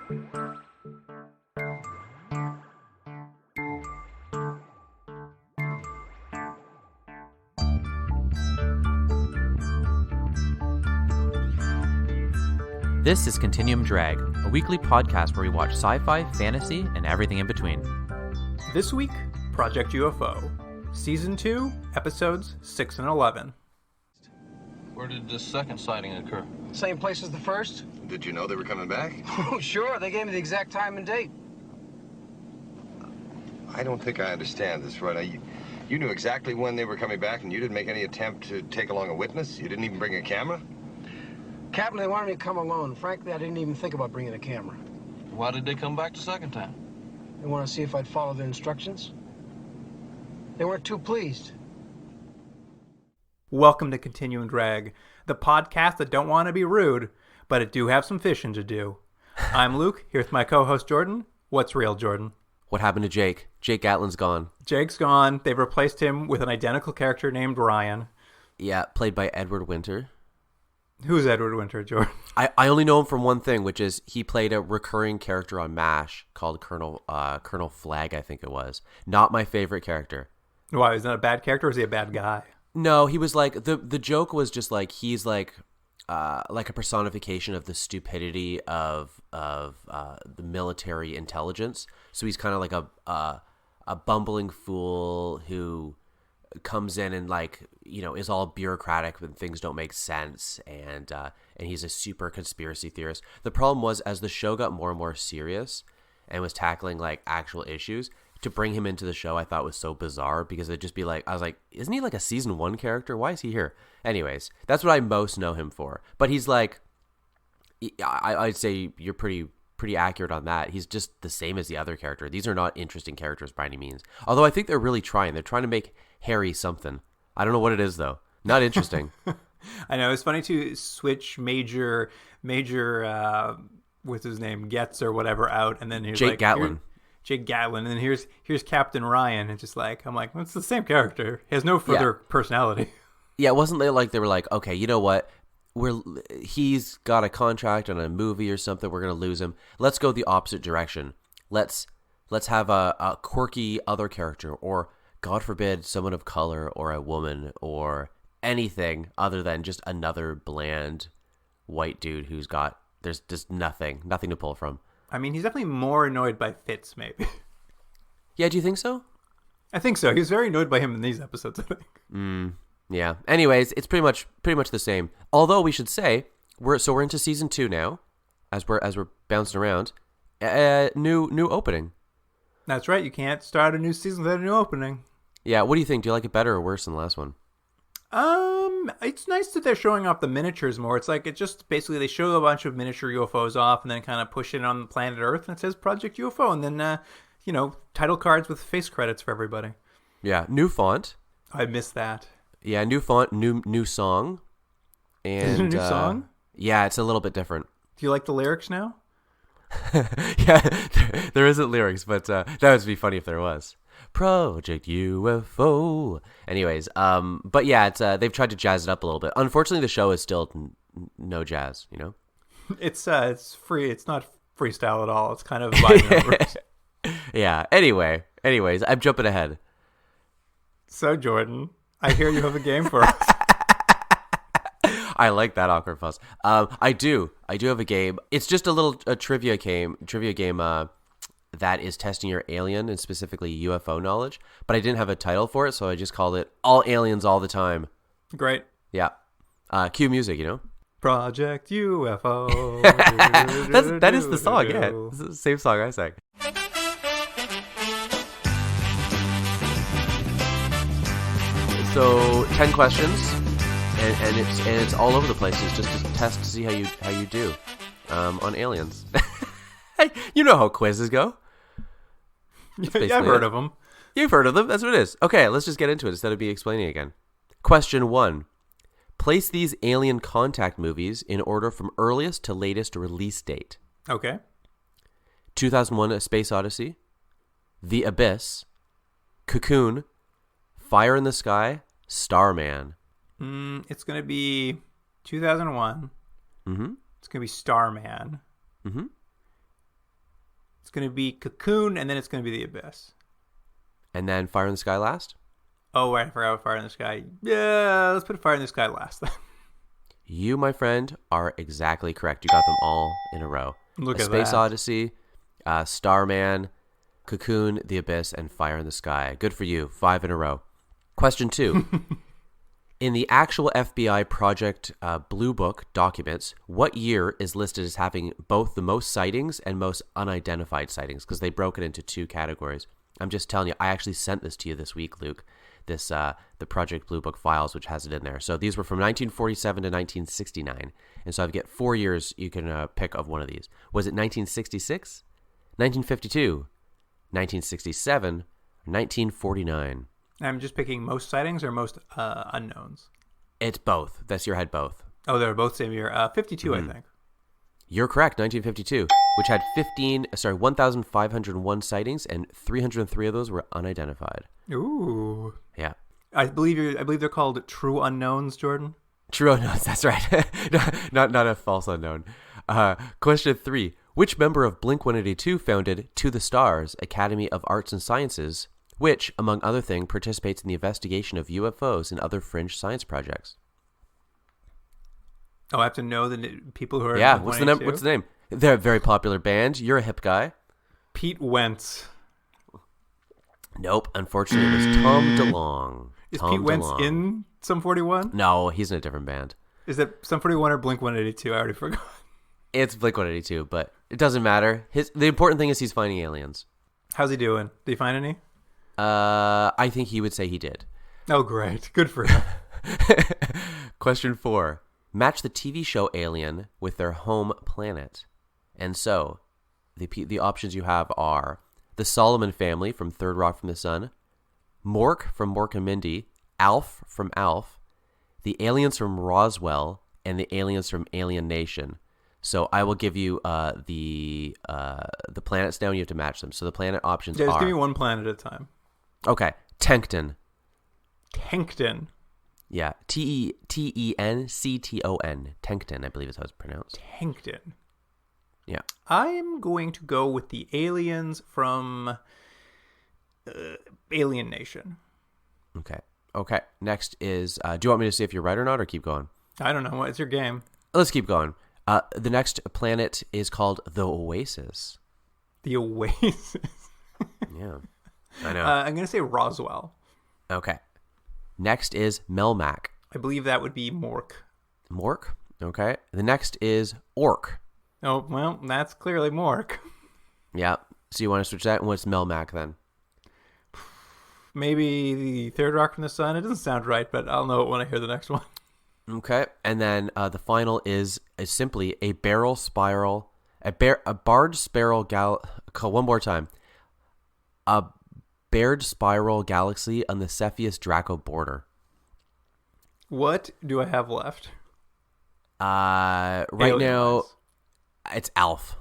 This is Continuum Drag, a weekly podcast where we watch sci-fi, fantasy, and everything in between. This week, Project U.F.O, Season 2, Episodes 6 and 11. Where did this second sighting occur? Same place as the first. Did you know they were coming back? Oh, sure. They gave me the exact time and date. I don't think I understand this right. You knew exactly when they were coming back, and you didn't make any attempt to take along a witness? You didn't even bring a camera? Captain, they wanted me to come alone. Frankly, I didn't even think about bringing a camera. Why did they come back the second time? They want to see if I'd follow their instructions. They weren't too pleased. Welcome to Continuum Drag, the podcast that don't want to be rude, but it do have some fishing to do. I'm Luke, here with my co-host Jordan. What's real, Jordan? What happened to Jake? Jake Gatlin's gone. Jake's gone. They've replaced him with an identical character named Ryan. Yeah, played by Edward Winter. Who's Edward Winter, Jordan? I only know him from one thing, which is he played a recurring character on MASH called Colonel Flag, I think it was. Not my favorite character. Why, is that a bad character or is he a bad guy? No, he was like, the joke was just like, he's like a personification of the stupidity of the military intelligence. So he's kind of like a bumbling fool who comes in and is all bureaucratic when things don't make sense, and he's a super conspiracy theorist. The problem was, as the show got more and more serious and was tackling like actual issues, to bring him into the show I thought was so bizarre, because it'd just be like, I was like, isn't he like a season 1 character? Why is he here? Anyways, that's what I most know him for. But he's like, I'd say you're pretty accurate on that. He's just the same as the other character. These are not interesting characters by any means. Although I think they're really trying. They're trying to make Harry something. I don't know what it is though. Not interesting. I know, it's funny to switch major what's his name, Getz or whatever out, and then here's Jake Gatlin. Jake Gatlin, and then here's Captain Ryan, and just like, I'm like, well, it's the same character. He has no further personality. Yeah, it wasn't like they were like, okay, you know what? He's got a contract on a movie or something. We're gonna lose him. Let's go the opposite direction. Let's have a quirky other character, or God forbid, someone of color, or a woman, or anything other than just another bland white dude who's got, there's just nothing to pull from. I mean, he's definitely more annoyed by Fitz, maybe. Yeah, do you think so? I think so. He's very annoyed by him in these episodes, I think. Yeah. Anyways, it's pretty much the same. Although we should say we're into season 2 now, as we're bouncing around. New opening. That's right. You can't start a new season without a new opening. Yeah. What do you think? Do you like it better or worse than the last one? It's nice that they're showing off the miniatures more. It's like, it just basically, they show a bunch of miniature UFOs off and then kind of push it on the planet Earth, and it says Project U.F.O, and then title cards with face credits for everybody. Yeah. New font. I missed that. Yeah, new font, new song. And, is it a new song? Yeah, it's a little bit different. Do you like the lyrics now? Yeah, there isn't lyrics, but that would be funny if there was. Project U.F.O. Anyways, but yeah, it's they've tried to jazz it up a little bit. Unfortunately, the show is still no jazz, you know? It's free. It's not freestyle at all. It's kind of vibe numbers. Yeah, anyways, I'm jumping ahead. So, Jordan, I hear you have a game for us. I like that awkward pause. I do have a game. It's just a trivia game that is testing your alien and specifically UFO knowledge. But I didn't have a title for it, so I just called it All Aliens All the Time. Great. Yeah. Cue music, you know? Project U.F.O. That is the song, yeah. It's the same song I sang. So 10 questions, and it's all over the place. It's just a test to see how you do on aliens. You know how quizzes go. Yeah, I've heard of them. You've heard of them. That's what it is. Okay, let's just get into it instead of me explaining again. Question 1: place these Alien Contact movies in order from earliest to latest release date. Okay. 2001: A Space Odyssey, The Abyss, Cocoon, Fire in the Sky, Starman. It's going to be 2001. Mm-hmm. It's going to be Starman. Mm-hmm. It's going to be Cocoon, and then it's going to be The Abyss. And then Fire in the Sky last? Oh, right, I forgot about Fire in the Sky. Yeah, let's put Fire in the Sky last. You, my friend, are exactly correct. You got them all in a row. Look A at Space that. Odyssey, Starman, Cocoon, The Abyss, and Fire in the Sky. Good for you. 5 in a row. Question 2. In the actual FBI Project Blue Book documents, what year is listed as having both the most sightings and most unidentified sightings? Because they broke it into 2 categories. I'm just telling you, I actually sent this to you this week, Luke. This the Project Blue Book files, which has it in there. So these were from 1947 to 1969. And so I've got 4 years you can pick of one of these. Was it 1966, 1952, 1967, or 1949? I'm just picking most sightings or most unknowns. It's both. That's your head both. Oh, they're both same year. 52, I think. You're correct, 1952, which had 1,501 sightings, and 303 of those were unidentified. Ooh. Yeah. I believe they're called true unknowns, Jordan. True unknowns, that's right. not a false unknown. Question 3. Which member of Blink-182 founded To the Stars, Academy of Arts and Sciences, which, among other things, participates in the investigation of UFOs and other fringe science projects? Oh, I have to know the people who are. Yeah, in what's Blink-182? the name? They're a very popular band. You're a hip guy. Pete Wentz. Nope, unfortunately, it was Tom DeLonge. Is Tom Pete Wentz DeLonge. in Sum 41? No, he's in a different band. Is that Sum 41 or Blink-182? I already forgot. It's Blink-182, but it doesn't matter. The important thing is he's finding aliens. How's he doing? Did he find any? I think he would say he did. Oh, great. Good for him. Question 4. Match the TV show Alien with their home planet. And so, the options you have are the Solomon family from Third Rock from the Sun, Mork from Mork and Mindy, Alf from Alf, the aliens from Roswell, and the aliens from Alien Nation. So I will give you the planets now, and you have to match them. So the planet options Yeah, just are... give me one planet at a time. Okay, Tenkton. Tenkton. Yeah, Tencton. Tenkton, I believe is how it's pronounced. Tenkton. Yeah. I'm going to go with the aliens from Alien Nation. Okay. Next is, do you want me to see if you're right or not, or keep going? I don't know. It's your game. Let's keep going. The next planet is called the Oasis. The Oasis. Yeah, I know. I'm going to say Roswell. Okay. Next is Melmac. I believe that would be Mork. Mork. Okay. The next is Orc. Oh, well, that's clearly Mork. Yeah. So you want to switch that? And what's Melmac then? Maybe the Third Rock from the Sun. It doesn't sound right, but I'll know it when I hear the next one. Okay. And then the final is simply a barred spiral one more time. A bared spiral galaxy on the Cepheus Draco border. What do I have left? Right Alien now, wise. it's Alf.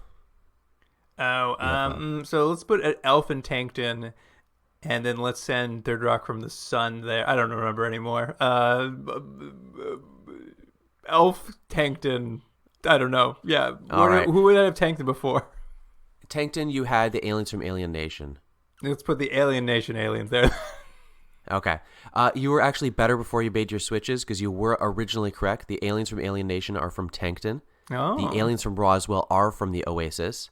Oh, so let's put Elf and Tankton, and then let's send Third Rock from the Sun there. I don't remember anymore. Elf, Tankton, I don't know. Yeah, All right. Who would I have Tankton before? Tankton, you had the aliens from Alien Nation. Let's put the Alien Nation aliens there. Okay. You were actually better before you made your switches because you were originally correct. The aliens from Alien Nation are from Tankton. Oh. The aliens from Roswell are from the Oasis.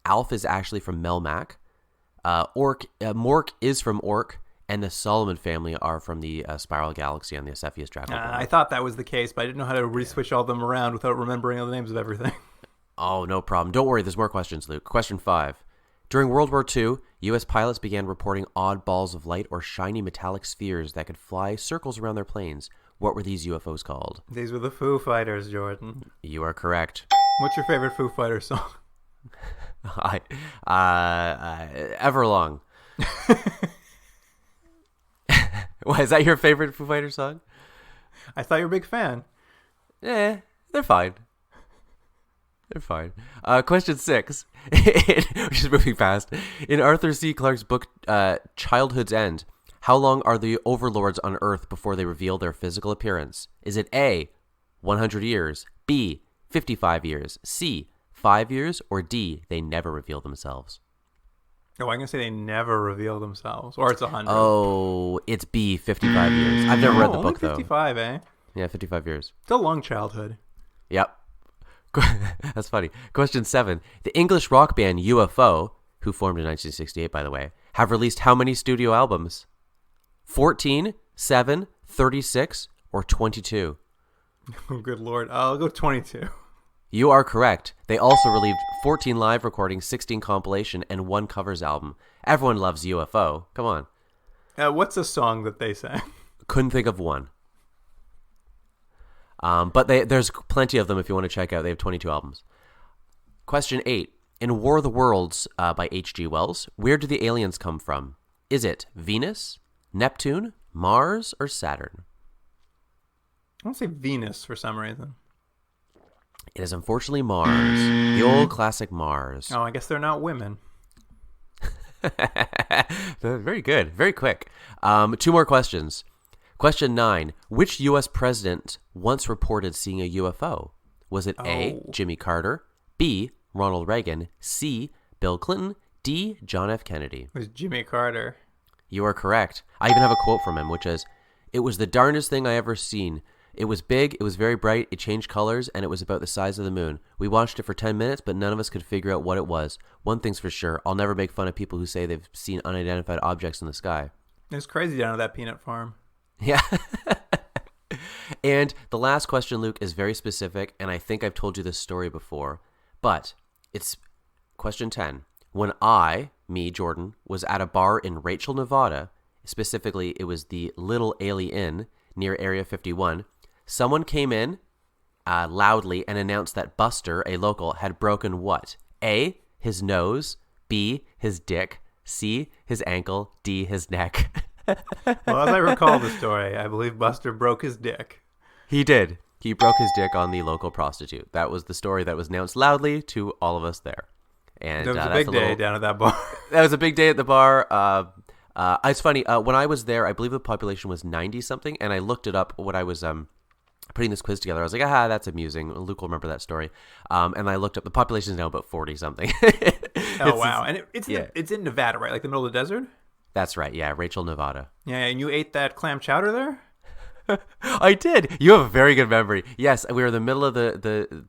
Alf is actually from Melmac. Mork is from Orc. And the Solomon family are from the Spiral Galaxy on the Cepheus Draco. I thought that was the case, but I didn't know how to re-switch all them around without remembering all the names of everything. Oh, no problem. Don't worry. There's more questions, Luke. Question 5. During World War II, U.S. pilots began reporting odd balls of light or shiny metallic spheres that could fly circles around their planes. What were these UFOs called? These were the Foo Fighters, Jordan. You are correct. What's your favorite Foo Fighters song? Everlong. Why, is that your favorite Foo Fighters song? I thought you were a big fan. They're fine. They're fine. Question 6. We're just moving fast. In Arthur C. Clarke's book, Childhood's End, how long are the overlords on Earth before they reveal their physical appearance? Is it A, 100 years, B, 55 years, C, 5 years, or D, they never reveal themselves? Oh, I'm gonna say they never reveal themselves, or it's 100. Oh, it's B, 55 years. I've never read the only book, though. 55, eh? Yeah, 55 years. It's a long childhood. Yep. That's funny. Question 7. The English rock band UFO, who formed in 1968, by the way, have released how many studio albums? 14, 7, 36, or 22? Oh, good lord. I'll go 22. You are correct. They also released 14 live recordings, 16 compilation, and 1 covers album. Everyone loves UFO. Come on. What's a song that they sang? Couldn't think of one. But there's plenty of them if you want to check out. They have 22 albums. Question 8. In War of the Worlds by H.G. Wells, where do the aliens come from? Is it Venus, Neptune, Mars, or Saturn? I want to say Venus for some reason. It is unfortunately Mars. The old classic Mars. Oh, I guess they're not women. Very good. Very quick. 2 more questions. Question 9. Which U.S. president once reported seeing a UFO? Was it A, Jimmy Carter, B, Ronald Reagan, C, Bill Clinton, D, John F. Kennedy? It was Jimmy Carter. You are correct. I even have a quote from him, which is, "It was the darndest thing I ever seen. It was big, it was very bright, it changed colors, and it was about the size of the moon. We watched it for 10 minutes, but none of us could figure out what it was. One thing's for sure, I'll never make fun of people who say they've seen unidentified objects in the sky." It was crazy down at that peanut farm. Yeah. And the last question, Luke, is very specific, and I think I've told you this story before, but it's question 10. When me, Jordan, was at a bar in Rachel, Nevada, specifically it was the Little Ailey Inn near Area 51, someone came in loudly and announced that Buster, a local, had broken what? A, his nose, B, his dick, C, his ankle, D, his neck. Well, as I recall the story, I believe Buster broke his dick. He did. He broke his dick on the local prostitute. That was the story that was announced loudly to all of us there. And It was a big day down at that bar. That was a big day at the bar. It's funny. When I was there, I believe the population was 90-something, and I looked it up when I was putting this quiz together. I was like, that's amusing. Luke will remember that story. And I looked up. The population is now about 40-something. Oh, wow. And it's in Nevada, right? Like the middle of the desert? That's right. Yeah, Rachel, Nevada. Yeah, and you ate that clam chowder there? I did. You have a very good memory. Yes, we were in the middle of the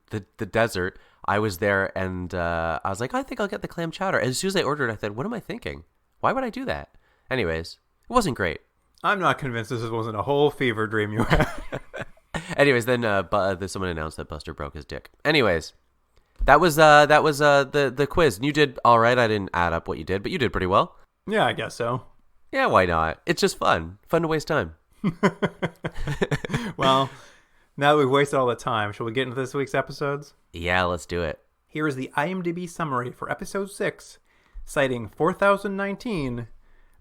desert. I was there, and I was like, I think I'll get the clam chowder. And as soon as I ordered, I thought, what am I thinking? Why would I do that? Anyways, it wasn't great. I'm not convinced this wasn't a whole fever dream you had. Anyways, then someone announced that Buster broke his dick. Anyways, that was the quiz. And you did all right. I didn't add up what you did, but you did pretty well. Yeah, I guess so. Yeah, why not? It's just fun. Fun to waste time. Well, now that we've wasted all the time, shall we get into this week's episodes? Yeah, let's do it. Here is the IMDb summary for episode 6, citing 4019,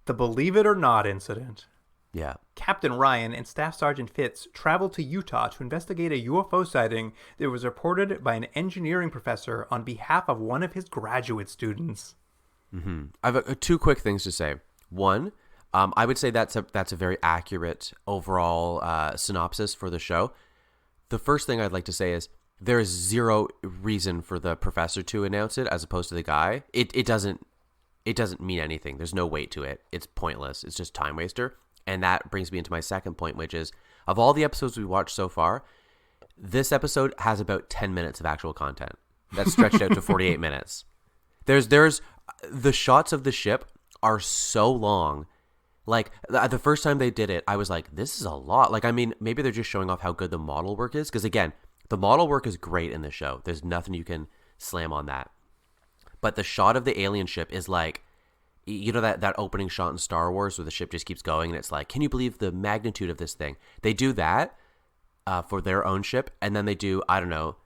the Believe It or Not incident. Yeah. Captain Ryan and Staff Sergeant Fitz traveled to Utah to investigate a UFO sighting that was reported by an engineering professor on behalf of one of his graduate students. Mm-hmm. I have 2 quick things to say. One, I would say that's a very accurate overall synopsis for the show. The first thing I'd like to say is there is 0 reason for the professor to announce it as opposed to the guy. It doesn't mean anything. There's no weight to it. It's pointless. It's just time waster. And that brings me into my second point, which is of all the episodes we watched so far, this episode has about 10 minutes of actual content that's stretched out to 48 minutes. There's the shots of the ship are so long. Like, the first time they did it, I was like, this is a lot. Like, I mean, maybe they're just showing off how good the model work is. Because, again, the model work is great in the show. There's nothing you can slam on that. But the shot of the alien ship is like, you know that opening shot in Star Wars where the ship just keeps going and it's like, can you believe the magnitude of this thing? They do that for their own ship. And then they do, I don't know,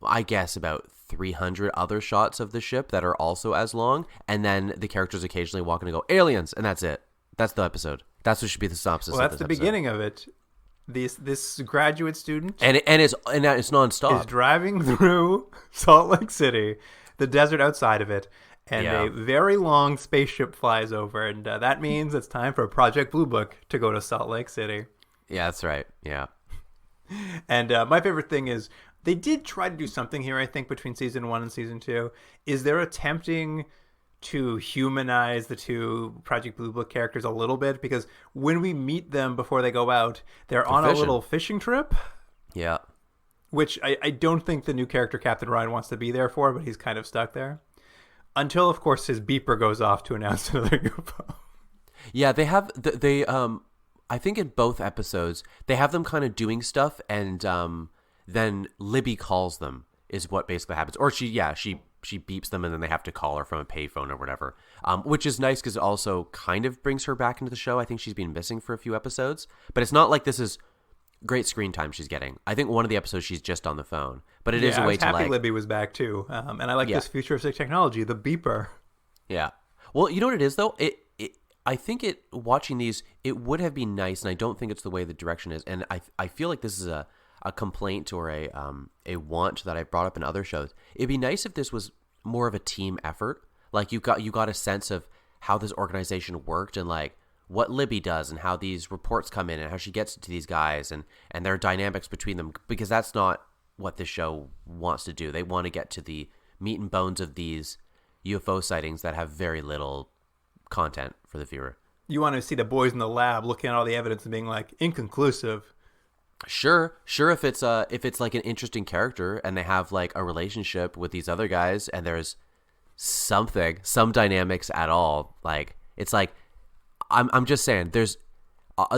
I guess about 300 other shots of the ship that are also as long. And then the characters occasionally walk in and go, aliens. And that's it. That's the episode. That's what should be the synopsis. Well, that's the beginning of it. This graduate student and it's nonstop. is driving through Salt Lake City, the desert outside of it, and a very long spaceship flies over, and that means it's time for Project Blue Book to go to Salt Lake City. Yeah, that's right. Yeah. And my favorite thing is they did try to do something here, I think, between season 1 and season 2. Is they're attempting to humanize the two Project Blue Book characters a little bit, because when we meet them before they go out, they're on a little fishing trip. Yeah. Which I don't think the new character Captain Ryan wants to be there for, but he's kind of stuck there. Until, of course, his beeper goes off to announce another UFO. Yeah, I think in both episodes, they have them kind of doing stuff, and then Libby calls them, is what basically happens. Or she beeps them, and then they have to call her from a payphone or whatever, which is nice because it also kind of brings her back into the show. I think she's been missing for a few episodes, but it's not like this is great screen time she's getting. I think one of the episodes she's just on the phone, but it is a way to happy Libby was back too, and I like this futuristic technology, the beeper. Yeah. Well, you know what it is though? I think watching these, it would have been nice, and I don't think it's the way the direction is. And I feel like this is a complaint or a want that I brought up in other shows. It'd be nice if this was more of a team effort. Like you got a sense of how this organization worked, and like what Libby does, and how these reports come in, and how she gets to these guys, and their dynamics between them. Because that's not what this show wants to do. They want to get to the meat and bones of these UFO sightings that have very little content for the viewer. You want to see the boys in the lab looking at all the evidence and being like, inconclusive. Sure. If it's like an interesting character and they have like a relationship with these other guys, and there's some dynamics at all, like it's like I'm just saying there's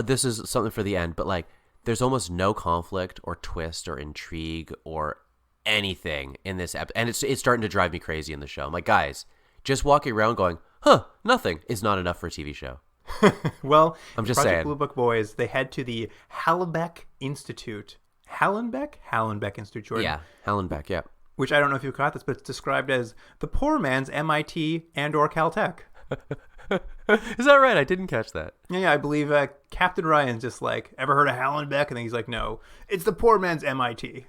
this is something for the end, but like there's almost no conflict or twist or intrigue or anything in this episode, and it's starting to drive me crazy in the show. I'm like, guys, just walking around going, nothing is not enough for a TV show. Well, I'm just Project saying. Blue Book boys, they head to the Hallenbeck Institute. Hallenbeck Institute, Jordan. Yeah, Hallenbeck, yeah. Which I don't know if you caught this, but it's described as the poor man's MIT and or Caltech. Is that right? I didn't catch that. Yeah, I believe Captain Ryan's just like, ever heard of Hallenbeck? And then he's like, no, it's the poor man's MIT.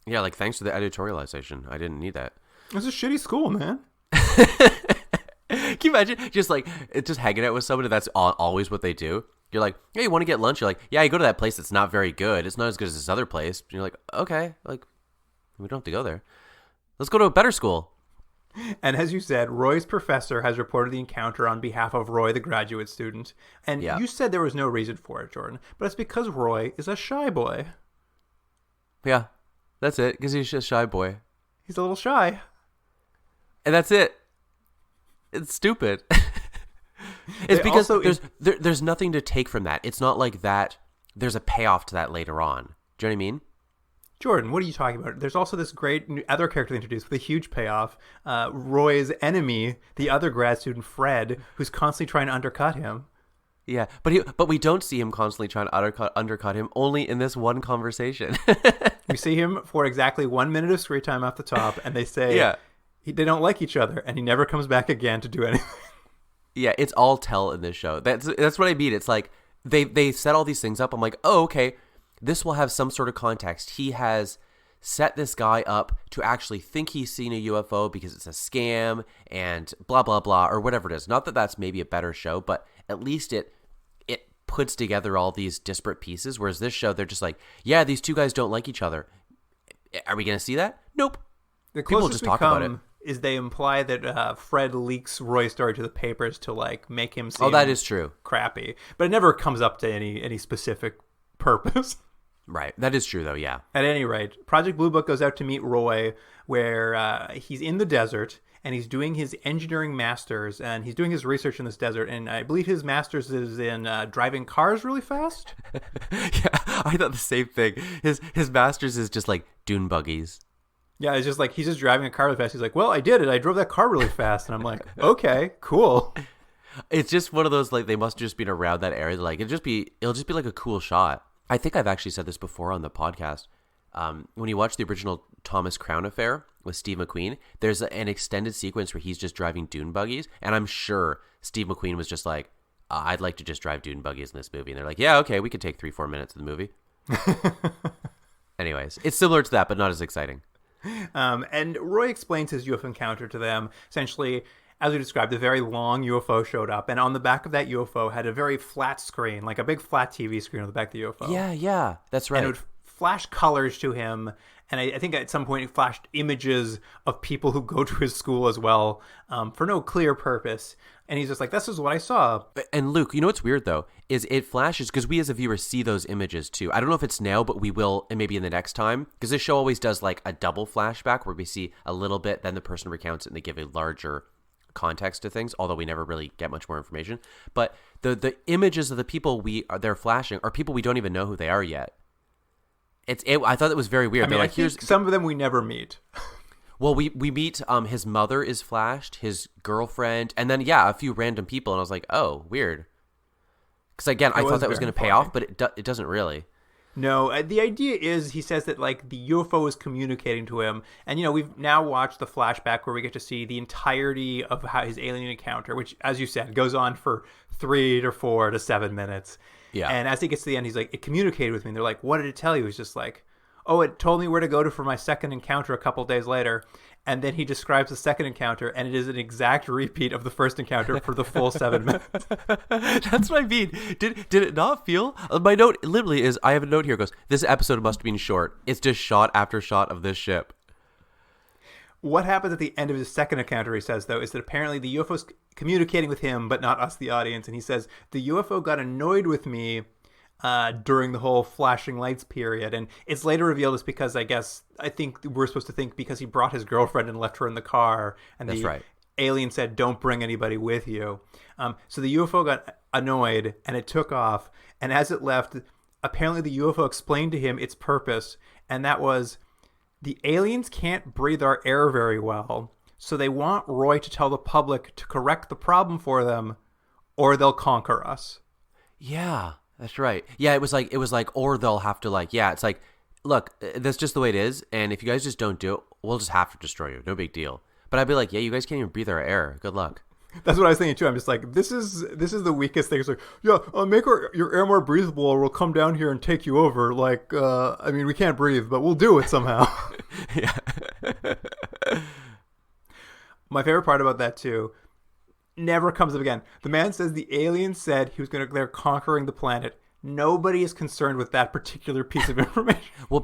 Yeah, like thanks for the editorialization. I didn't need that. It's a shitty school, man. Can you imagine just hanging out with somebody that's always what they do? You're like, hey, you want to get lunch? You're like, yeah, you go to that place that's not very good. It's not as good as this other place. And you're like, okay, like we don't have to go there. Let's go to a better school. And as you said, Roy's professor has reported the encounter on behalf of Roy, the graduate student. And you said there was no reason for it, Jordan, but it's because Roy is a shy boy. Yeah, that's it, because he's just a shy boy. He's a little shy. And that's it. It's stupid. It's because there's nothing to take from that. It's not like that. There's a payoff to that later on. Do you know what I mean? Jordan, what are you talking about? There's also this great other character introduced with a huge payoff. Roy's enemy, the other grad student, Fred, who's constantly trying to undercut him. Yeah, but we don't see him constantly trying to undercut him, only in this one conversation. We see him for exactly 1 minute of screen time off the top, and they say they don't like each other, and he never comes back again to do anything. Yeah, it's all tell in this show. That's what I mean. It's like they set all these things up. I'm like, oh, okay, this will have some sort of context. He has set this guy up to actually think he's seen a UFO because it's a scam and blah, blah, blah, or whatever it is. Not that that's maybe a better show, but at least it puts together all these disparate pieces, whereas this show, they're just like, yeah, these two guys don't like each other. Are we going to see that? Nope. The People closest just talk about it. Is they imply that Fred leaks Roy's story to the papers to like make him seem that is true. Crappy, but it never comes up to any specific purpose. Right. That is true, though, yeah. At any rate, Project Blue Book goes out to meet Roy, where he's in the desert, and he's doing his engineering masters, and he's doing his research in this desert, and I believe his masters is in driving cars really fast. Yeah, I thought the same thing. His masters is just like dune buggies. Yeah, it's just like he's just driving a car really fast. He's like, well, I did it. I drove that car really fast. And I'm like, okay, cool. It's just one of those, like, they must have just been around that area. Like, it'll just be like a cool shot. I think I've actually said this before on the podcast. When you watch the original Thomas Crown Affair with Steve McQueen, there's an extended sequence where he's just driving dune buggies. And I'm sure Steve McQueen was just like, I'd like to just drive dune buggies in this movie. And they're like, yeah, okay, we could take 3-4 minutes of the movie. Anyways, it's similar to that, but not as exciting. And Roy explains his UFO encounter to them. Essentially, as we described, a very long UFO showed up, and on the back of that UFO had a very flat screen, like a big flat TV screen on the back of the UFO. Yeah, that's right. And it would flash colors to him, And I think at some point it flashed images of people who go to his school as well, for no clear purpose. And he's just like, this is what I saw. And Luke, you know what's weird though, is it flashes, because we as a viewer see those images too. I don't know if it's now, but we will, and maybe in the next time, because this show always does like a double flashback where we see a little bit, then the person recounts it and they give a larger context to things, although we never really get much more information. But the images of the people they're flashing are people we don't even know who they are yet. I thought it was very weird. I mean, They're like, here's some of them we never meet. Well, we meet his mother is flashed, his girlfriend, and then a few random people, and I was like, oh, weird. Because again, I thought that was going to pay off, but it doesn't really. No, the idea is he says that like the UFO is communicating to him, and we've now watched the flashback where we get to see the entirety of how his alien encounter, which, as you said, goes on for 3 to 4 to 7 minutes. Yeah. And as he gets to the end, he's like, it communicated with me. And they're like, what did it tell you? He's just like, oh, it told me where to go to for my second encounter a couple days later. And then he describes the second encounter, and it is an exact repeat of the first encounter for the full 7 minutes. That's what I mean. Did it not feel? My note literally is, I have a note here. It goes, this episode must have been short. It's just shot after shot of this ship. What happens at the end of his second encounter, he says, though, is that apparently the UFO's communicating with him, but not us, the audience. And he says, the UFO got annoyed with me during the whole flashing lights period. And it's later revealed it's because I think we're supposed to think because he brought his girlfriend and left her in the car. And that's right. Alien said, don't bring anybody with you. So the UFO got annoyed and it took off. And as it left, apparently the UFO explained to him its purpose. And that was, the aliens can't breathe our air very well. So they want Roy to tell the public to correct the problem for them, or they'll conquer us. Yeah. That's right. Yeah, it was like, or they'll have to it's like, look, that's just the way it is. And if you guys just don't do it, we'll just have to destroy you. No big deal. But I'd be like, yeah, you guys can't even breathe our air. Good luck. That's what I was thinking too. I'm just like, this is the weakest thing. It's like, make your air more breathable, or we'll come down here and take you over. Like, I mean, we can't breathe, but we'll do it somehow. Yeah. My favorite part about that too never comes up again. The man says the alien said he was they're conquering the planet. Nobody is concerned with that particular piece of information. Well,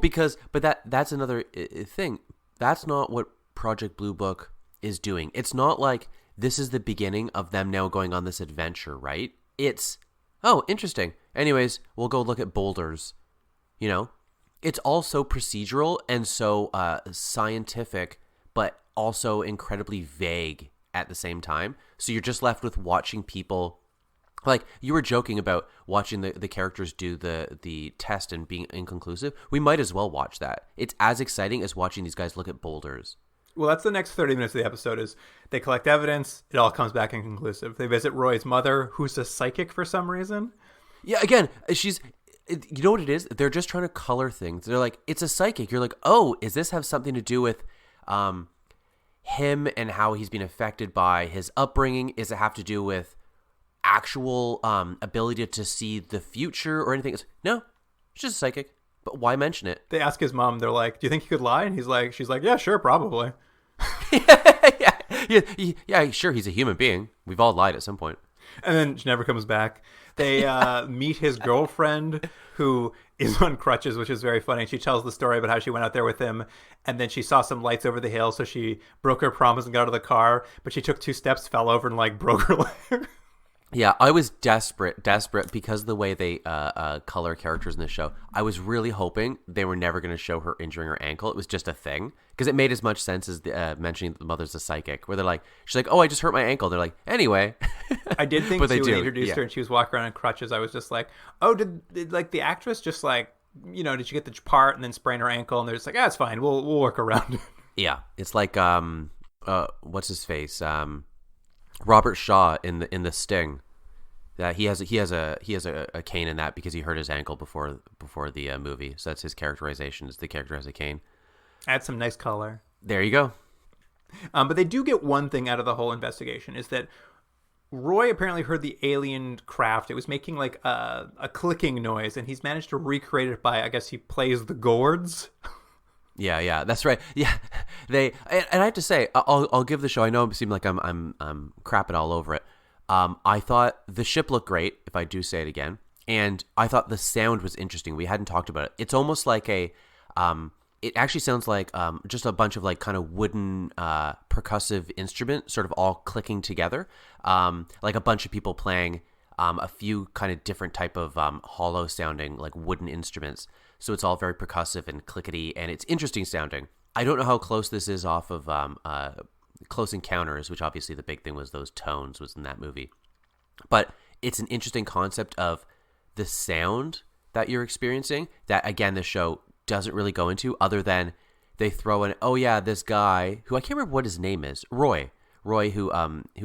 but that's another thing. That's not what Project Blue Book is doing. It's not like this is the beginning of them now going on this adventure, right? It's, oh, interesting. Anyways, we'll go look at boulders. It's all so procedural and so scientific, but also incredibly vague at the same time. So you're just left with watching people, like you were joking about watching the characters do the test and being inconclusive. We might as well watch that. It's as exciting as watching these guys look at boulders. Well, that's the next 30 minutes of the episode is they collect evidence. It all comes back inconclusive. They visit Roy's mother, who's a psychic for some reason. Yeah, again, you know what it is? They're just trying to color things. They're like, it's a psychic. You're like, oh, does this have something to do with him and how he's been affected by his upbringing? Does it have to do with actual ability to see the future or anything? No, it's just a psychic. But why mention it? They ask his mom, they're like, do you think he could lie? And she's like, yeah, sure, probably. yeah, sure, he's a human being. We've all lied at some point. And then she never comes back. They meet his girlfriend, who is on crutches, which is very funny. She tells the story about how she went out there with him, and then she saw some lights over the hill, so she broke her promise and got out of the car, but she took 2 steps, fell over, and broke her leg. Yeah, I was desperate because of the way they color characters in this show. I was really hoping they were never going to show her injuring her ankle. It was just a thing, because it made as much sense as mentioning the mother's a psychic, where they're like, she's like, oh, I just hurt my ankle. They're like, anyway. I did think too, when they introduced her and she was walking around on crutches, I was just like, oh, did the actress just did she get the part and then sprain her ankle? And they're just like, it's fine, we'll work around it. Yeah, it's like what's his face? Robert Shaw in the Sting. That he has a cane in that because he hurt his ankle before the movie. So that's his characterization. Is the character has a cane. Add some nice color. There you go. But they do get one thing out of the whole investigation, is that Roy apparently heard the alien craft. It was making a clicking noise, and he's managed to recreate it by, I guess he plays the gourds. Yeah, that's right. Yeah, and I have to say, I'll give the show. I know it seemed like I'm crapping all over it. I thought the ship looked great, if I do say it again, and I thought the sound was interesting. We hadn't talked about it. It's almost like a it actually sounds like just a bunch of like kind of wooden percussive instruments sort of all clicking together, like a bunch of people playing a few kind of different type of hollow sounding like wooden instruments. So it's all very percussive and clickety, and it's interesting sounding. I don't know how close this is off of Close Encounters, which obviously the big thing was those tones was in that movie. But it's an interesting concept of the sound that you're experiencing that, again, the show doesn't really go into, other than they throw in, oh yeah, this guy who I can't remember what his name is, Roy who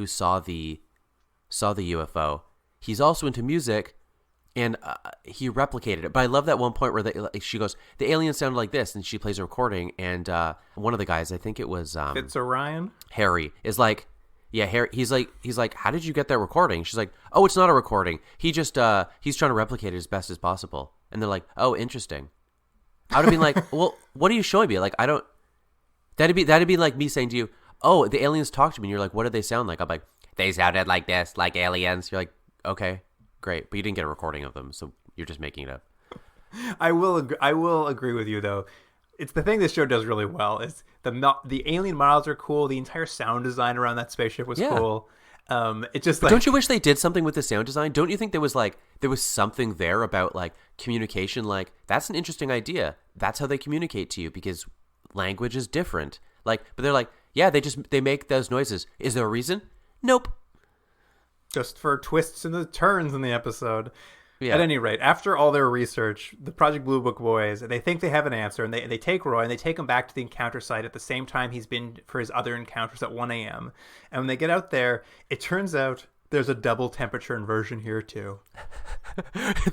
saw the UFO. He's also into music, and he replicated it. But I love that one point where she goes, the aliens sounded like this, and she plays a recording, and one of the guys, I think it was It's Orion. Harry, is like, yeah, Harry. He's like, how did you get that recording? She's like, oh, it's not a recording. He just he's trying to replicate it as best as possible. And they're like, oh, interesting. I would have been like, well, what are you showing me? Like, I don't. That'd be like me saying to you, oh, the aliens talk to me. And you're like, what did they sound like? I'm like, they sounded like this, like aliens. You're like, okay, great, but you didn't get a recording of them, so you're just making it up. I will agree with you though. It's the thing this show does really well is the alien models are cool. The entire sound design around that spaceship was cool. It's just like, don't you wish they did something with the sound design? Don't you think there was something there about like communication? Like, that's an interesting idea. That's how they communicate to you, because language is different. Like, but they're like, yeah, they make those noises. Is there a reason? Nope. Just for twists and the turns in the episode. Yeah. At any rate, after all their research, the Project Blue Book boys, they think they have an answer, and they take Roy and they take him back to the encounter site at the same time he's been for his other encounters at 1 a.m. And when they get out there, it turns out there's a double temperature inversion here too.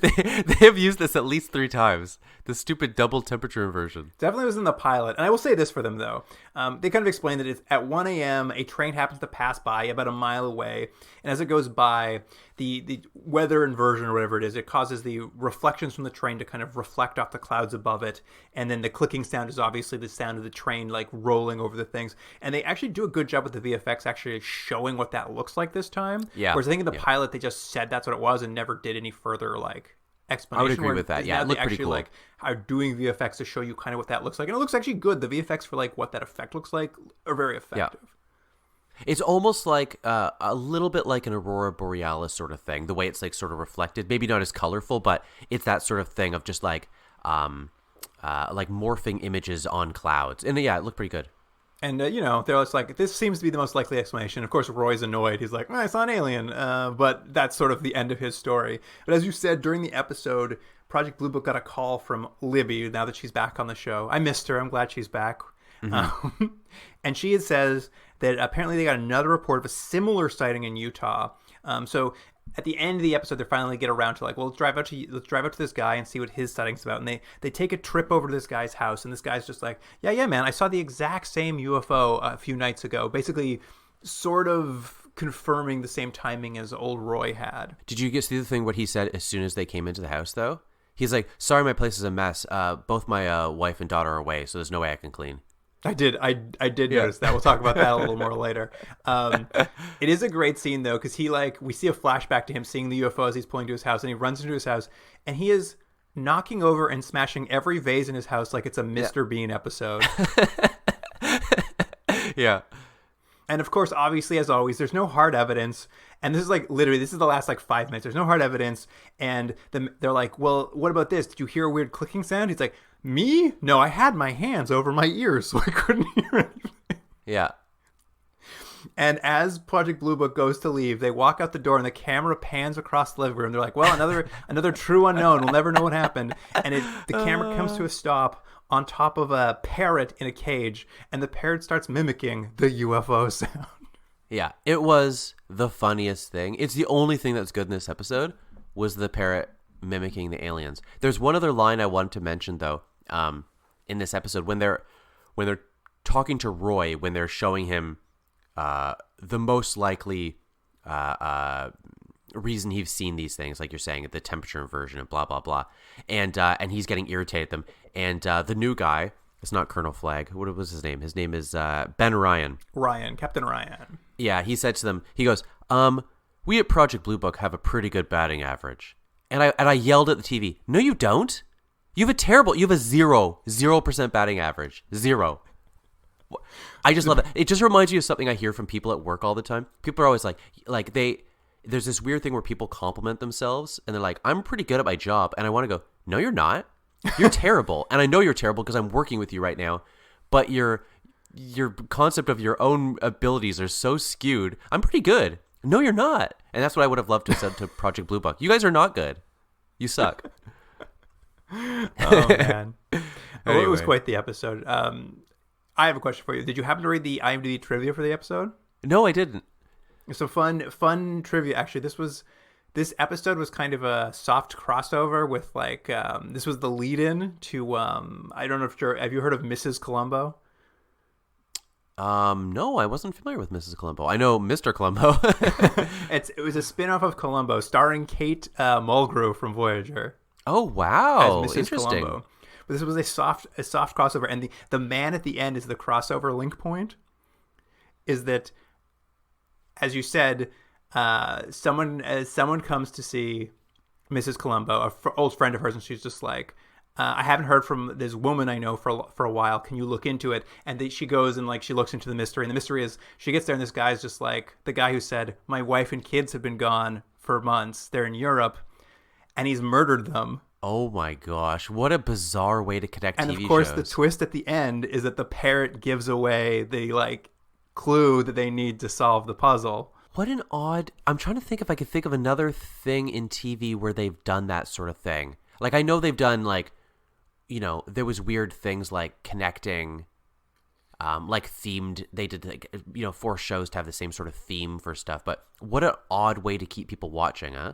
they have used this at least 3 times. The stupid double temperature inversion. Definitely was in the pilot. And I will say this for them, though. They kind of explained that it's at 1 a.m., a train happens to pass by about a mile away. And as it goes by, the weather inversion or whatever it is, it causes the reflections from the train to kind of reflect off the clouds above it. And then the clicking sound is obviously the sound of the train like rolling over the things. And they actually do a good job with the VFX actually showing what that looks like this time. Yeah. Whereas I think in the pilot, they just said that's what it was and never did any further like explanation. I would agree with that. Yeah, it looked pretty cool. Like, are doing VFX to show you kind of what that looks like. And it looks actually good. The VFX for like what that effect looks like are very effective. Yeah. It's almost like a little bit like an Aurora Borealis sort of thing, the way it's like sort of reflected. Maybe not as colorful, but it's that sort of thing of just like morphing images on clouds. And yeah, it looked pretty good. And, they're just like, this seems to be the most likely explanation. Of course, Roy's annoyed. He's like, I saw an alien. But that's sort of the end of his story. But as you said, during the episode, Project Blue Book got a call from Libby now that she's back on the show. I missed her. I'm glad she's back. Mm-hmm. And she says that apparently they got another report of a similar sighting in Utah. So at the end of the episode, they finally get around to like, well, let's drive out to this guy and see what his sightings about. And they take a trip over to this guy's house, and this guy's just like, yeah, man, I saw the exact same UFO a few nights ago. Basically, sort of confirming the same timing as old Roy had. Did you see the thing what he said as soon as they came into the house though? He's like, sorry, my place is a mess. Both my wife and daughter are away, so there's no way I can clean. I did notice that. We'll talk about that a little more later. It is a great scene though, because we see a flashback to him seeing the UFO as he's pulling to his house, and he runs into his house, and he is knocking over and smashing every vase in his house like it's a Mr. Bean episode. Yeah. And of course, obviously, as always, there's no hard evidence. And this is like literally, this is the last like 5 minutes. There's no hard evidence. And they're like, well, what about this? Did you hear a weird clicking sound? He's like, me? No, I had my hands over my ears, so I couldn't hear anything. Yeah. And as Project Blue Book goes to leave, they walk out the door and the camera pans across the living room. They're like, well, another true unknown. We'll never know what happened. And the camera comes to a stop on top of a parrot in a cage, and the parrot starts mimicking the UFO sound. Yeah, it was the funniest thing. It's the only thing that's good in this episode was the parrot mimicking the aliens. There's one other line I wanted to mention though, in this episode when they're talking to Roy, when they're showing him the most likely reason he's seen these things, like you're saying, the temperature inversion and blah blah blah, and he's getting irritated at them, and the new guy, it's not Colonel Flagg, what was his name? His name is Ben Ryan, Captain Ryan. Yeah, he said to them, he goes, we at Project Blue Book have a pretty good batting average. And I yelled at the TV, no you don't. You have a 0% batting average. 0. I just love it. It just reminds you of something I hear from people at work all the time. People are always there's this weird thing where people compliment themselves and they're like, I'm pretty good at my job. And I want to go, no, you're not. You're terrible. And I know you're terrible because I'm working with you right now. But your concept of your own abilities are so skewed. I'm pretty good. No, you're not. And that's what I would have loved to have said to Project Blue Book. You guys are not good. You suck. Oh, man. Well, it was Anyway. quite the episode. I have a question for you. Did you happen to read the IMDb trivia for the episode? No, I didn't. So fun trivia. Actually, this episode was kind of a soft crossover with this was the lead-in to I don't know if you're have you heard of Mrs. Columbo? No, I wasn't familiar with Mrs. Columbo. I know Mr. Columbo. It was a spin-off of Columbo starring Kate Mulgrew from Voyager Oh, wow. as Mrs. Interesting. Columbo. But this was a soft crossover, and the man at the end is the crossover link point. Is that, as you said, someone comes to see Mrs. Columbo, an old friend of hers, and she's just like, I haven't heard from this woman I know for a while. Can you look into it? And she goes and she looks into the mystery. And the mystery is she gets there and this guy's just like the guy who said, my wife and kids have been gone for months. They're in Europe. And he's murdered them. Oh my gosh. What a bizarre way to connect And TV of course, shows. the twist at the end is that the parrot gives away the clue that they need to solve the puzzle. What an odd... I'm trying to think if I could think of another thing in TV where they've done that sort of thing. I know they've done there was weird things like connecting, themed. They did 4 shows to have the same sort of theme for stuff. But what an odd way to keep people watching, huh?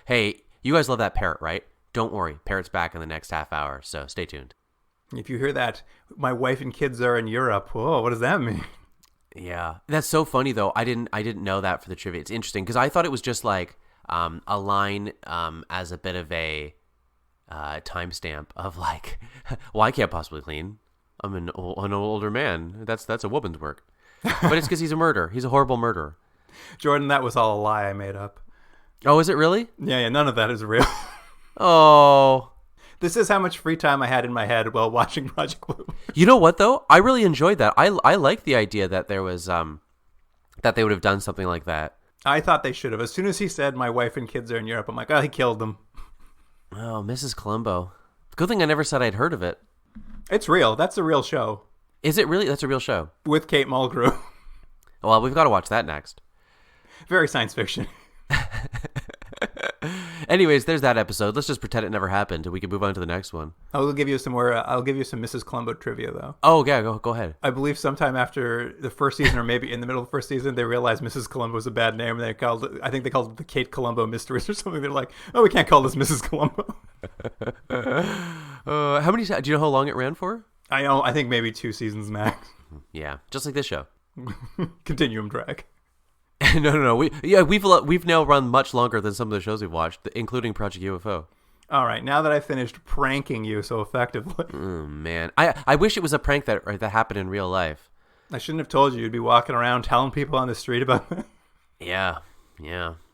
Hey, you guys love that parrot, right? Don't worry, parrot's back in the next half hour. So stay tuned. If you hear that, my wife and kids are in Europe. Whoa, what does that mean? Yeah, that's so funny though. I didn't know that for the trivia. It's interesting because I thought it was just a line as a bit of a timestamp of well, I can't possibly clean. I'm an older man. That's a woman's work. But it's because he's a murderer. He's a horrible murderer. Jordan, that was all a lie I made up. Oh, is it really? Yeah, none of that is real. Oh. This is how much free time I had in my head while watching Project Blue. You know what though? I really enjoyed that. I like the idea that there was that they would have done something like that. I thought they should have. As soon as he said my wife and kids are in Europe, I'm like, oh, he killed them. Oh, Mrs. Columbo. Good thing I never said I'd heard of it. It's real. That's a real show. Is it really? That's a real show. With Kate Mulgrew. Well, we've got to watch that next. Very science fiction. Anyways, there's that episode. Let's just pretend it never happened and we can move on to the next one. I'll give you some more. I'll give you some Mrs. Columbo trivia, though. Oh, yeah, go ahead. I believe sometime after the first season, or maybe in the middle of the first season, they realized Mrs. Columbo was a bad name. And I think they called it the Kate Columbo Mysteries or something. They're like, oh, we can't call this Mrs. Columbo. How many? Do you know how long it ran for? I know. I think maybe 2 seasons max. Yeah, just like this show. Continuum drag. No. We've now run much longer than some of the shows we've watched, including Project U.F.O. All right, now that I've finished pranking you so effectively, Oh man, I wish it was a prank that happened in real life. I shouldn't have told you. You'd be walking around telling people on the street about it. Yeah.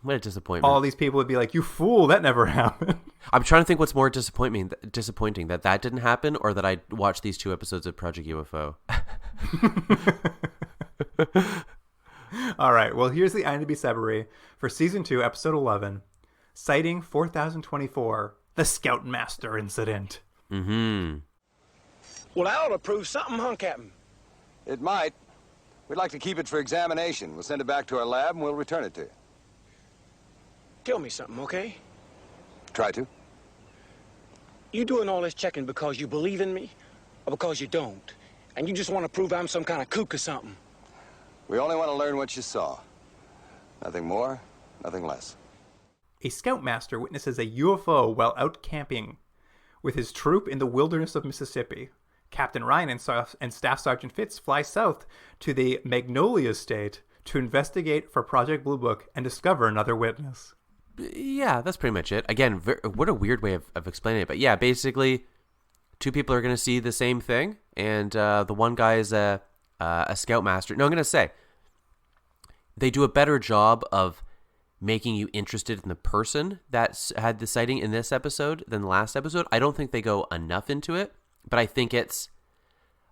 What a disappointment. All these people would be like, "You fool! That never happened." I'm trying to think what's more disappointing that didn't happen, or that I watched these 2 episodes of Project U.F.O. All right. Well, here's the IMDb summary for season 2, episode 11, sighting 4024, the Scoutmaster incident. Mm-hmm. Well, that ought to prove something, huh, Captain? It might. We'd like to keep it for examination. We'll send it back to our lab and we'll return it to you. Tell me something, okay? Try to. You doing all this checking because you believe in me, or because you don't? And you just want to prove I'm some kind of kook or something? We only want to learn what you saw. Nothing more, nothing less. A Scoutmaster witnesses a UFO while out camping with his troop in the wilderness of Mississippi. Captain Ryan and Staff Sergeant Fitz fly south to the Magnolia State to investigate for Project Blue Book and discover another witness. Yeah, that's pretty much it. Again, what a weird way of explaining it. But yeah, basically, 2 people are going to see the same thing, and the one guy is a Scoutmaster. No, I'm going to say, they do a better job of making you interested in the person that's had the sighting in this episode than the last episode. I don't think they go enough into it, but I think it's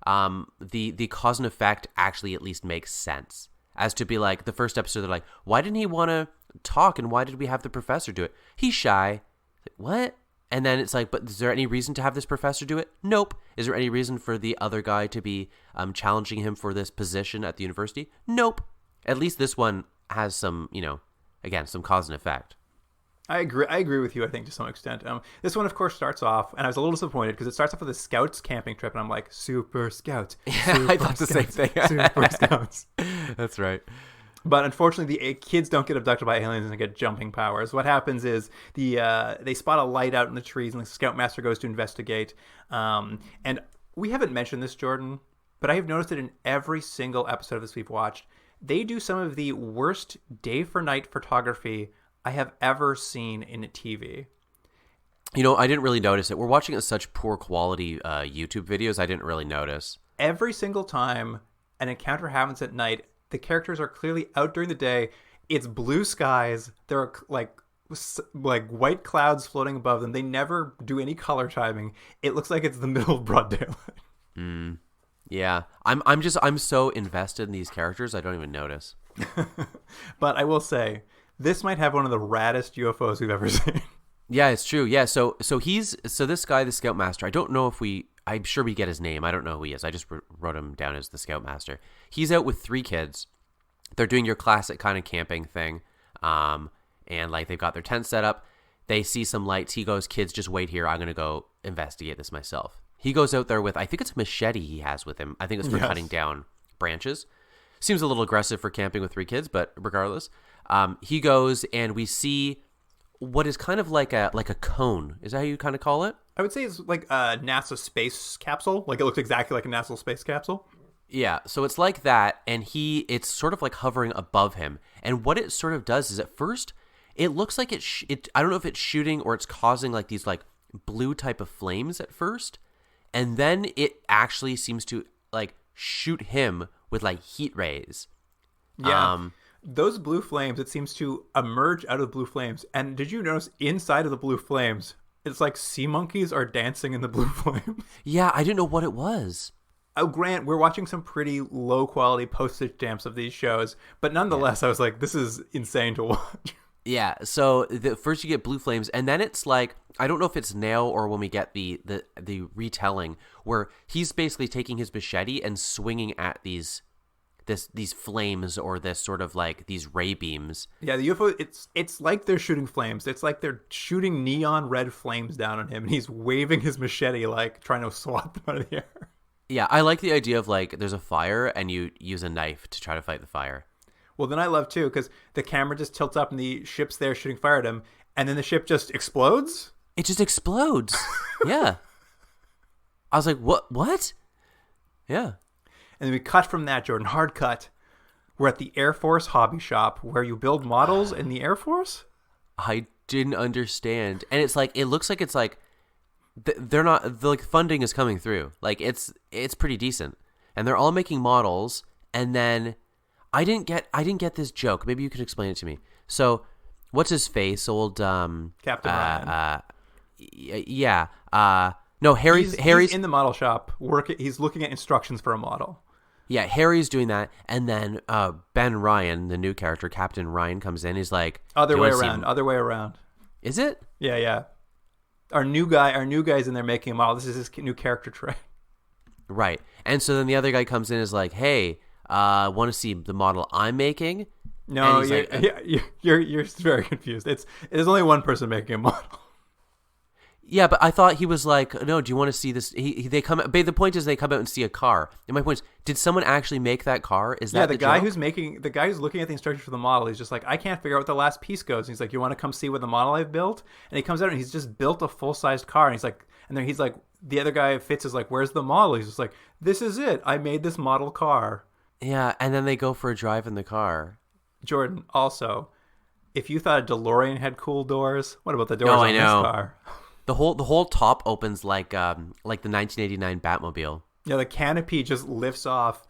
the cause and effect actually at least makes sense. As to be like, the first episode, they're like, why didn't he want to talk, and why did we have the professor do it? He's shy. Like, what? And then it's like, but is there any reason to have this professor do it? Nope. Is there any reason for the other guy to be challenging him for this position at the university? Nope. At least this one has some, again, some cause and effect. I agree with you, I think, to some extent. This one, of course, starts off, and I was a little disappointed because it starts off with a scouts camping trip, and I'm like, super scouts. Yeah, I thought the same thing. Super scouts. That's right. But unfortunately, the kids don't get abducted by aliens and get jumping powers. What happens is they spot a light out in the trees, and the scoutmaster goes to investigate. And we haven't mentioned this, Jordan, but I have noticed it in every single episode of this we've watched. They do some of the worst day-for-night photography I have ever seen in a TV. I didn't really notice it. We're watching it such poor quality YouTube videos. I didn't really notice. Every single time an encounter happens at night, the characters are clearly out during the day. It's blue skies. There are like white clouds floating above them. They never do any color timing. It looks like it's the middle of broad daylight. Yeah, I'm so invested in these characters, I don't even notice. But I will say, this might have one of the raddest UFOs we've ever seen. Yeah, it's true. Yeah, so this guy, the Scoutmaster, I don't know if I'm sure we get his name. I don't know who he is. I just wrote him down as the Scoutmaster. He's out with 3 kids. They're doing your classic kind of camping thing. And like they've got their tent set up. They see some lights. He goes, kids, just wait here. I'm going to go investigate this myself. He goes out there with, I think it's a machete he has with him. I think it's for cutting down branches. Seems a little aggressive for camping with 3 kids, but regardless. He goes and we see what is kind of like a cone. Is that how you kind of call it? I would say it's like a NASA space capsule. Like it looks exactly like a NASA space capsule. Yeah, so it's like that, and it's sort of like hovering above him. And what it sort of does is at first, it looks like it I don't know if it's shooting or it's causing like these like blue type of flames at first. And then it actually seems to like shoot him with like heat rays. Yeah. Those blue flames, it seems to emerge out of blue flames. And did you notice inside of the blue flames, it's like sea monkeys are dancing in the blue flames? Yeah, I didn't know what it was. Oh, Grant, we're watching some pretty low quality postage stamps of these shows. But nonetheless, I was like, this is insane to watch. Yeah, so first you get blue flames, and then it's like, I don't know if it's now or when we get the retelling, where he's basically taking his machete and swinging at these flames or this sort of like these ray beams. Yeah, the UFO, it's like they're shooting flames. It's like they're shooting neon red flames down on him, and he's waving his machete like trying to swat them out of the air. Yeah, I like the idea of like there's a fire and you use a knife to try to fight the fire. Well, then I love too, because the camera just tilts up and the ship's there shooting fire at him, and then the ship just explodes. It just explodes. Yeah. I was like, what? Yeah. And then we cut from that, Jordan, hard cut. We're at the Air Force hobby shop where you build models in the Air Force. I didn't understand. And it's like, it looks like it's like, they're not, like funding is coming through. Like it's pretty decent. And they're all making models. And then I didn't get this joke. Maybe you can explain it to me. So what's his face? Old, Captain Ryan. Yeah. No, Harry's in the model shop he's looking at instructions for a model. Yeah, Harry's doing that, and then Ben Ryan, the new character, Captain Ryan, comes in. He's like, Other way around. Is it? Yeah. Our new guy's in there making a model. This is his new character trait. Right. And so then the other guy comes in and is like, hey, want to see the model I'm making? No, you're very confused. There's only one person making a model. Yeah, but I thought he was like, no, do you want to see this? The point is they come out and see a car. And my point is, did someone actually make that car? Is that the guy who's looking at the instructions for the model, he's just like, I can't figure out what the last piece goes. And he's like, you want to come see what the model I've built? And he comes out and he's just built a full-sized car. And he's like, the other guy Fitz is like, where's the model? He's just like, this is it. I made this model car. Yeah, and then they go for a drive in the car. Jordan, also, if you thought a DeLorean had cool doors, what about the doors on this car? The whole top opens like the 1989 Batmobile. Yeah, the canopy just lifts off,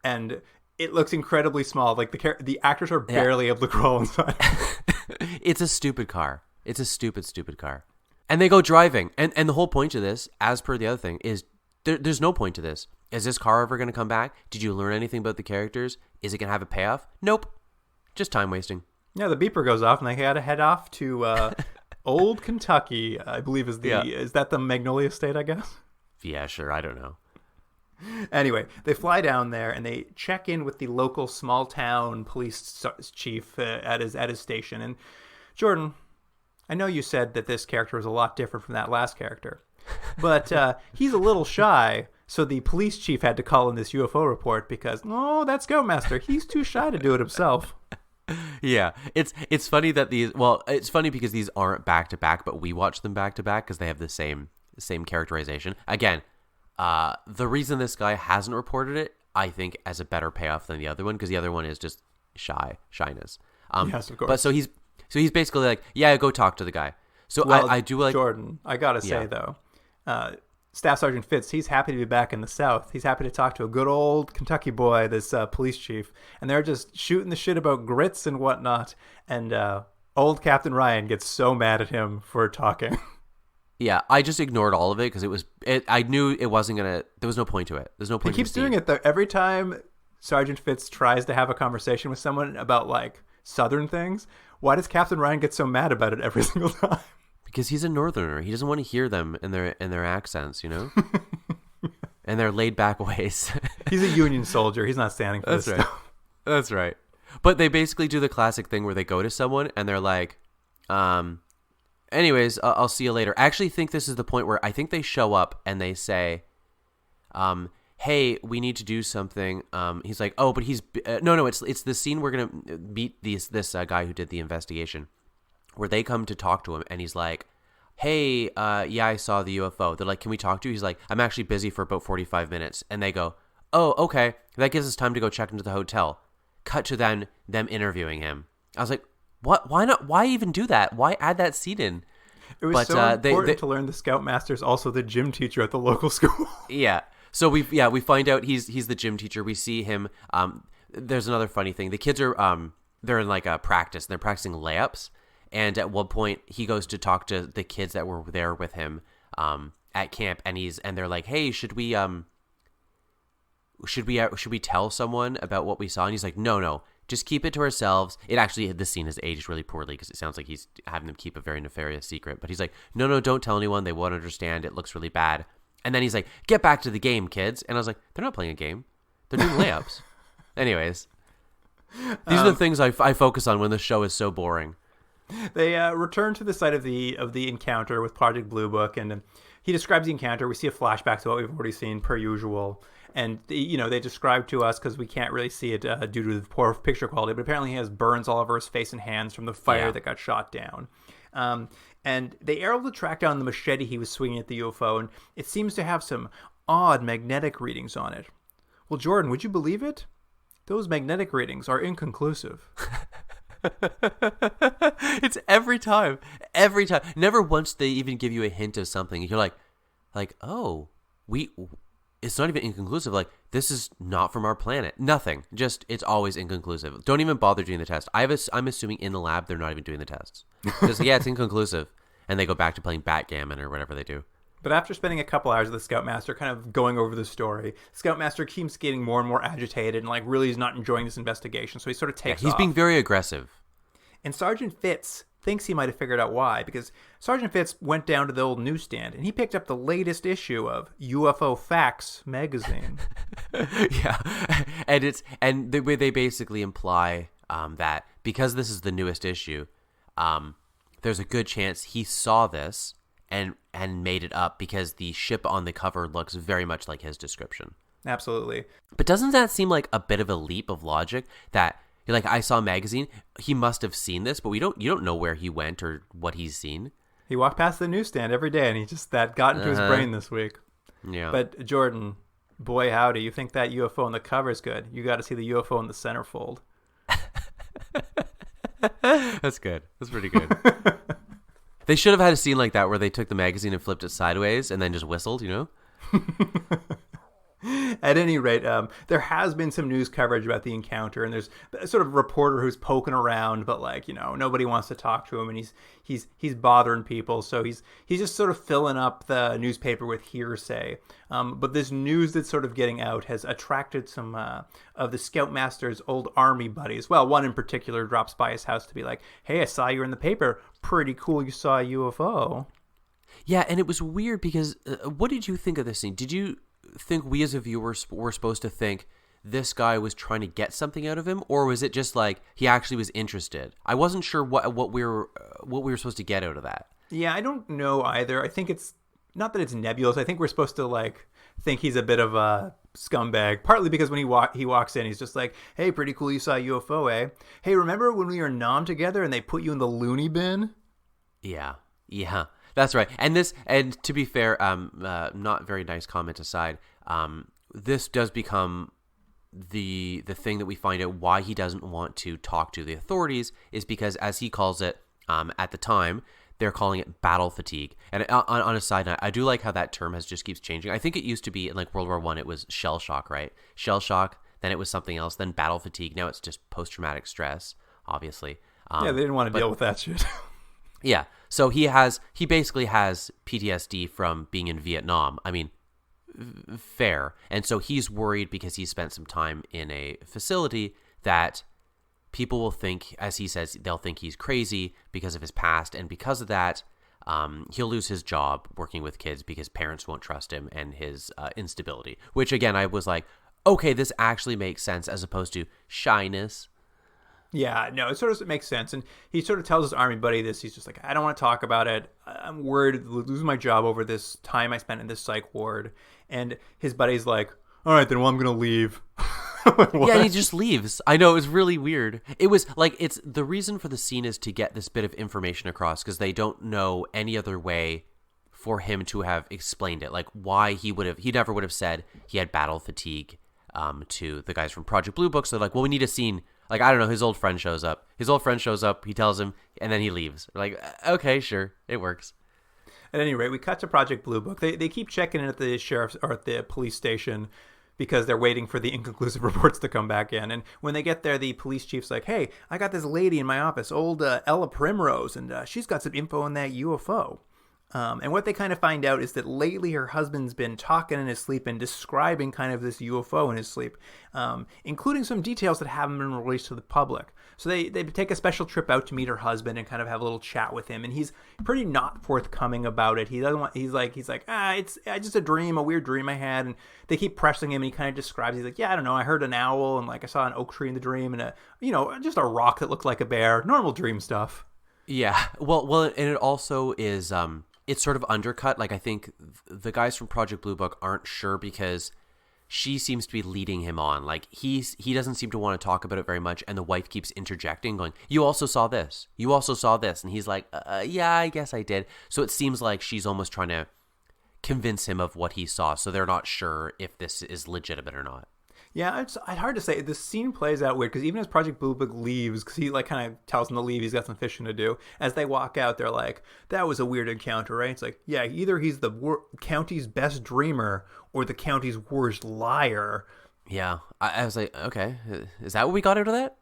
and it looks incredibly small. Like the actors are barely able to crawl inside. It's a stupid car. It's a stupid car. And they go driving. And the whole point of this, as per the other thing, is there's no point to this. Is this car ever going to come back? Did you learn anything about the characters? Is it going to have a payoff? Nope. Just time wasting. Yeah, the beeper goes off, and they got to head off to Old Kentucky, I believe is is that the Magnolia State, I guess? Yeah, sure. I don't know. Anyway, they fly down there, and they check in with the local small-town police chief at his station. And Jordan, I know you said that this character was a lot different from that last character, but he's a little shy, so the police chief had to call in this UFO report because, that Scoutmaster, he's too shy to do it himself. Yeah, it's funny that it's funny because these aren't back to back, but we watch them back to back because they have the same characterization. Again, the reason this guy hasn't reported it, I think, as a better payoff than the other one, because the other one is just shyness. Yes, of course. But so he's basically like, yeah, go talk to the guy. So I do like Jordan. I gotta say though, Staff Sergeant Fitz, he's happy to be back in the South. He's happy to talk to a good old Kentucky boy, this police chief, and they're just shooting the shit about grits and whatnot. And old Captain Ryan gets so mad at him for talking. Yeah, I just ignored all of it because I knew it wasn't gonna. There was no point to it. There's no point. He keeps doing it though. Every time Sergeant Fitz tries to have a conversation with someone about like Southern things, why does Captain Ryan get so mad about it every single time? Because he's a Northerner. He doesn't want to hear them in their accents, you know, and their laid back ways. He's a Union soldier. He's not standing for this stuff. That's right. But they basically do the classic thing where they go to someone and they're like, anyways, I'll see you later. I actually think this is the point where I think they show up and they say, hey, we need to do something. He's like, oh, but he's no. It's the scene we're gonna meet this guy who did the investigation, where they come to talk to him, and he's like, hey, yeah, I saw the UFO. They're like, can we talk to you? He's like, I'm actually busy for about 45 minutes. And they go, oh, okay. That gives us time to go check into the hotel. Cut to them interviewing him. I was like, what? Why not? Why even do that? Why add that scene in? It was so important to learn the Scoutmaster's also the gym teacher at the local school. Yeah. So we find out he's the gym teacher. We see him. There's another funny thing. The kids are they're in like a practice. And they're practicing layups. And at one point, he goes to talk to the kids that were there with him at camp, and they're like, "Hey, should we tell someone about what we saw?" And he's like, "No, just keep it to ourselves." This scene has aged really poorly because it sounds like he's having them keep a very nefarious secret. But he's like, "No, don't tell anyone. They won't understand. It looks really bad." And then he's like, "Get back to the game, kids." And I was like, "They're not playing a game. They're doing layups." Anyways, these are the things I focus on when the show is so boring. They return to the site of the encounter with Project Blue Book, and he describes the encounter. We see a flashback to what we've already seen, per usual. And they describe to us, because we can't really see it due to the poor picture quality, but apparently he has burns all over his face and hands from the fire that got shot down. And they are able to track down the machete he was swinging at the UFO, and it seems to have some odd magnetic readings on it. Well, Jordan, would you believe it? Those magnetic readings are inconclusive. It's every time. Never once they even give you a hint of something. You're like, oh, it's not even inconclusive. Like, this is not from our planet. Nothing. Just, it's always inconclusive. Don't even bother doing the test. I'm assuming in the lab they're not even doing the tests. Just, it's inconclusive. And they go back to playing backgammon or whatever they do. But after spending a couple hours with the Scoutmaster kind of going over the story, Scoutmaster keeps getting more and more agitated and really is not enjoying this investigation. So he sort of takes off. He's being very aggressive. And Sergeant Fitz thinks he might have figured out why, because Sergeant Fitz went down to the old newsstand and he picked up the latest issue of UFO Facts magazine. Yeah. And they basically imply that because this is the newest issue, there's a good chance he saw this and made it up because the ship on the cover looks very much like his description. Absolutely. But doesn't that seem like a bit of a leap of logic that you're like, I saw a magazine, he must have seen this, but you don't know where he went or what he's seen. He walked past the newsstand every day and that got into his brain this week. Yeah. But Jordan, boy howdy, you think that UFO on the cover is good. You got to see the UFO in the centerfold. That's good. That's pretty good. They should have had a scene like that where they took the magazine and flipped it sideways and then just whistled, At any rate, there has been some news coverage about the encounter, and there's a sort of reporter who's poking around, but nobody wants to talk to him, and he's bothering people, so he's just sort of filling up the newspaper with hearsay. But this news that's sort of getting out has attracted some of the Scoutmasters' old army buddies. Well, one in particular drops by his house to be like, "Hey, I saw you in the paper. Pretty cool. You saw a UFO." Yeah, and it was weird because what did you think of this scene? Did you think we as a viewer were supposed to think this guy was trying to get something out of him, or was it just like he actually was interested? I wasn't sure what we were supposed to get out of that. Yeah, I don't know either. I think it's not that it's nebulous. I think we're supposed to think he's a bit of a scumbag, partly because when he walks in, he's just like, "Hey, pretty cool, you saw a UFO, eh? Hey, remember when we were in Nam together and they put you in the loony bin?" Yeah. That's right. And to be fair, not very nice comment aside, this does become the thing that we find out why he doesn't want to talk to the authorities is because, as he calls it, at the time, they're calling it battle fatigue. And on a side note, I do like how that term just keeps changing. I think it used to be in World War I, it was shell shock, right? Shell shock, then it was something else, then battle fatigue. Now it's just post-traumatic stress, obviously. Yeah, they didn't want to deal with that shit. Yeah, so he basically has PTSD from being in Vietnam. I mean, fair. And so he's worried because he spent some time in a facility that people will think, as he says, they'll think he's crazy because of his past. And because of that, he'll lose his job working with kids because parents won't trust him, and his instability. Which, again, I was like, okay, this actually makes sense as opposed to shyness. Yeah, no, it sort of makes sense. And he sort of tells his army buddy this. He's just like, "I don't want to talk about it. I'm worried to lose my job over this time I spent in this psych ward." And his buddy's like, "All right, then, well, I'm going to leave." Yeah, and he just leaves. I know, it was really weird. It was it's the reason for the scene is to get this bit of information across because they don't know any other way for him to have explained it. Why he never would have said he had battle fatigue to the guys from Project Blue Book. So they're like, well, we need a scene. I don't know, his old friend shows up. He tells him, and then he leaves. We're like, okay, sure, it works. At any rate, we cut to Project Blue Book. They keep checking in at the sheriff's or at the police station because they're waiting for the inconclusive reports to come back in. And when they get there, the police chief's like, "Hey, I got this lady in my office, old Ella Primrose, and she's got some info on that UFO." And what they kind of find out is that lately her husband's been talking in his sleep and describing kind of this UFO in his sleep, including some details that haven't been released to the public. So they take a special trip out to meet her husband and kind of have a little chat with him. And he's pretty not forthcoming about it. He doesn't want. He's like, it's just a dream, a weird dream I had. And they keep pressing him, and he kind of describes. He's like, "Yeah, I don't know. I heard an owl, and I saw an oak tree in the dream, and just a rock that looked like a bear. Normal dream stuff." Yeah. Well, and it also is. It's sort of undercut. I think the guys from Project Blue Book aren't sure because she seems to be leading him on. He doesn't seem to want to talk about it very much, and the wife keeps interjecting, going, "You also saw this. You also saw this." And he's like, "Yeah, I guess I did." So it seems like she's almost trying to convince him of what he saw, so they're not sure if this is legitimate or not. Yeah, it's hard to say. The scene plays out weird because even as Project Blue Book leaves, because he kind of tells them to leave, he's got some fishing to do. As they walk out, they're like, "That was a weird encounter, right?" It's like, yeah, either he's the county's best dreamer or the county's worst liar. Yeah, I was like, okay, is that what we got out of that?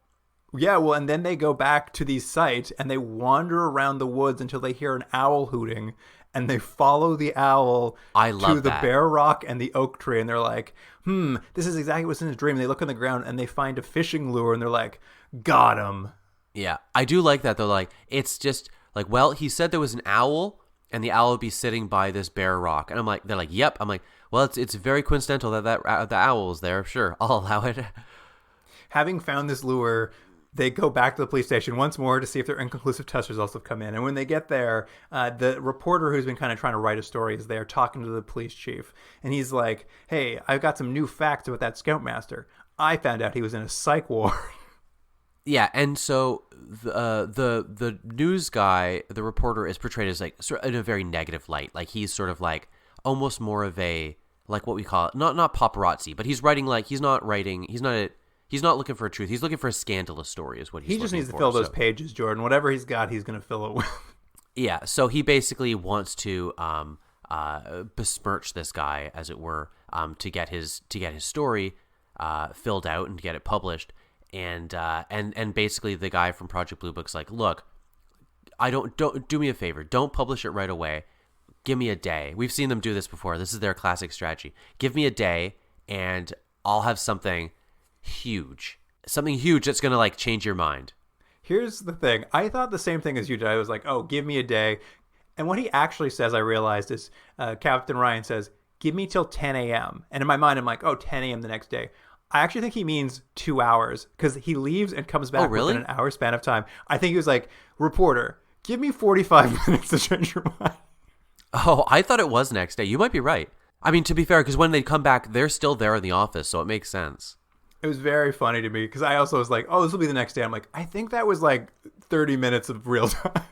Yeah, well, and then they go back to these sites and they wander around the woods until they hear an owl hooting, and they follow the owl to the bare rock and the oak tree, and they're like, this is exactly what's in his dream. And they look on the ground and they find a fishing lure, and they're like, "Got him." Yeah, I do like that though. It's just well, he said there was an owl, and the owl would be sitting by this bare rock, and they're like, "Yep." I'm like, well, it's very coincidental that the owl is there. Sure, I'll allow it. Having found this lure, they go back to the police station once more to see if their inconclusive test results have come in. And when they get there, the reporter who's been kind of trying to write a story is there talking to the police chief. And he's like, "Hey, I've got some new facts about that scoutmaster. I found out he was in a psych ward." Yeah, and so the news guy, the reporter, is portrayed as sort of in a very negative light. He's sort of almost more of a what we call it, not paparazzi, but he's writing He's not looking for a truth. He's looking for a scandalous story is what he's looking for. He just needs to fill those pages, Jordan. Whatever he's got, he's going to fill it with. Yeah, so he basically wants to besmirch this guy, as it were, to get his story filled out and to get it published. And basically the guy from Project Blue Book's like, look, don't do me a favor, don't publish it right away. Give me a day. We've seen them do this before. This is their classic strategy. Give me a day, and I'll have something huge that's gonna like change your mind. Here's the thing. I thought the same thing as you did. I was like, oh, give me a day. And what he actually says, I realized, is Captain Ryan says, give me till 10 a.m. And in my mind, I'm like, oh, 10 a.m. the next day. I actually think he means 2 hours, because he leaves and comes back within an hour span of time. I think he was like, reporter, give me 45 minutes to change your mind. Oh, I thought it was next day. You might be right. I mean, to be fair, because when they come back, they're still there in the office, so it makes sense. It was very funny to me, because I also was like, oh, this will be the next day. I'm like, I think that was like 30 minutes of real time.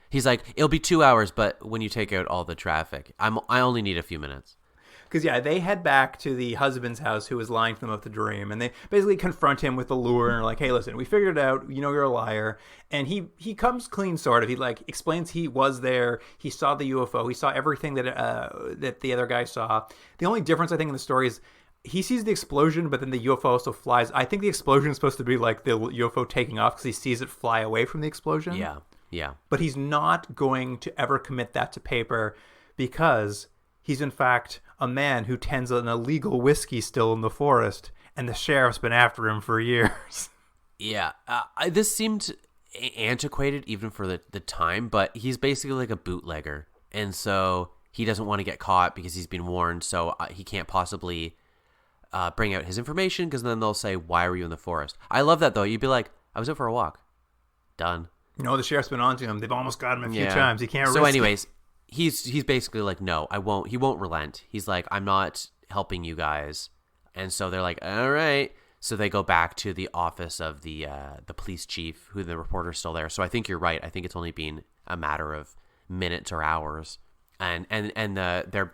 He's like, it'll be 2 hours, but when you take out all the traffic, I only need a few minutes. Because, yeah, they head back to the husband's house who was lying to them of the dream. And they basically confront him with the lure and are like, hey, listen, we figured it out. You know you're a liar. And he comes clean, sort of. He, like, explains he was there. He saw the UFO. He saw everything that the other guy saw. The only difference, I think, in the story is he sees the explosion, but then the UFO also flies. I think the explosion is supposed to be, like, the UFO taking off because he sees it fly away from the explosion. Yeah. But he's not going to ever commit that to paper because he's, in fact, a man who tends an illegal whiskey still in the forest, and the sheriff's been after him for years. Yeah. This seemed antiquated even for the time, but he's basically like a bootlegger. And so he doesn't want to get caught because he's been warned, so he can't possibly bring out his information, because then they'll say, why were you in the forest? I love that, though. You'd be like, I was out for a walk. Done. No, the sheriff's been on to him. They've almost got him a few times. He can't risk So anyways, he's basically like, no, I won't. He won't relent. He's like, I'm not helping you guys. And so they're like, all right. So they go back to the office of the police chief, who the reporter's still there. So I think you're right. I think it's only been a matter of minutes or hours. And the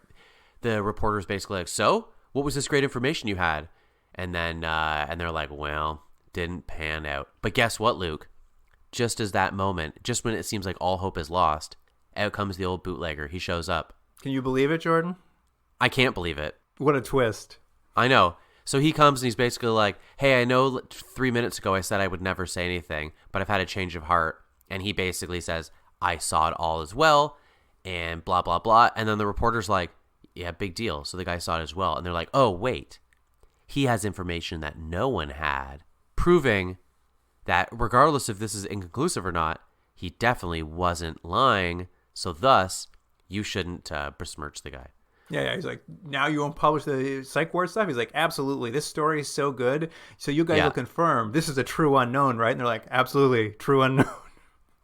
reporter's basically like, so what was this great information you had? And then and they're like, well, didn't pan out. But guess what, Luke? Just as that moment, just when it seems like all hope is lost, out comes the old bootlegger. He shows up. Can you believe it, Jordan? I can't believe it. What a twist. I know. So he comes and he's basically like, hey, I know 3 minutes ago I said I would never say anything, but I've had a change of heart. And he basically says, I saw it all as well, and blah, blah, blah. And then the reporter's like, yeah, big deal. So the guy saw it as well. And they're like, oh, wait. He has information that no one had, proving that regardless if this is inconclusive or not, he definitely wasn't lying. So thus, you shouldn't besmirch the guy. Yeah, he's like, now you won't publish the psych ward stuff? He's like, absolutely. This story is so good. So you guys will confirm this is a true unknown, right? And they're like, absolutely, true unknown.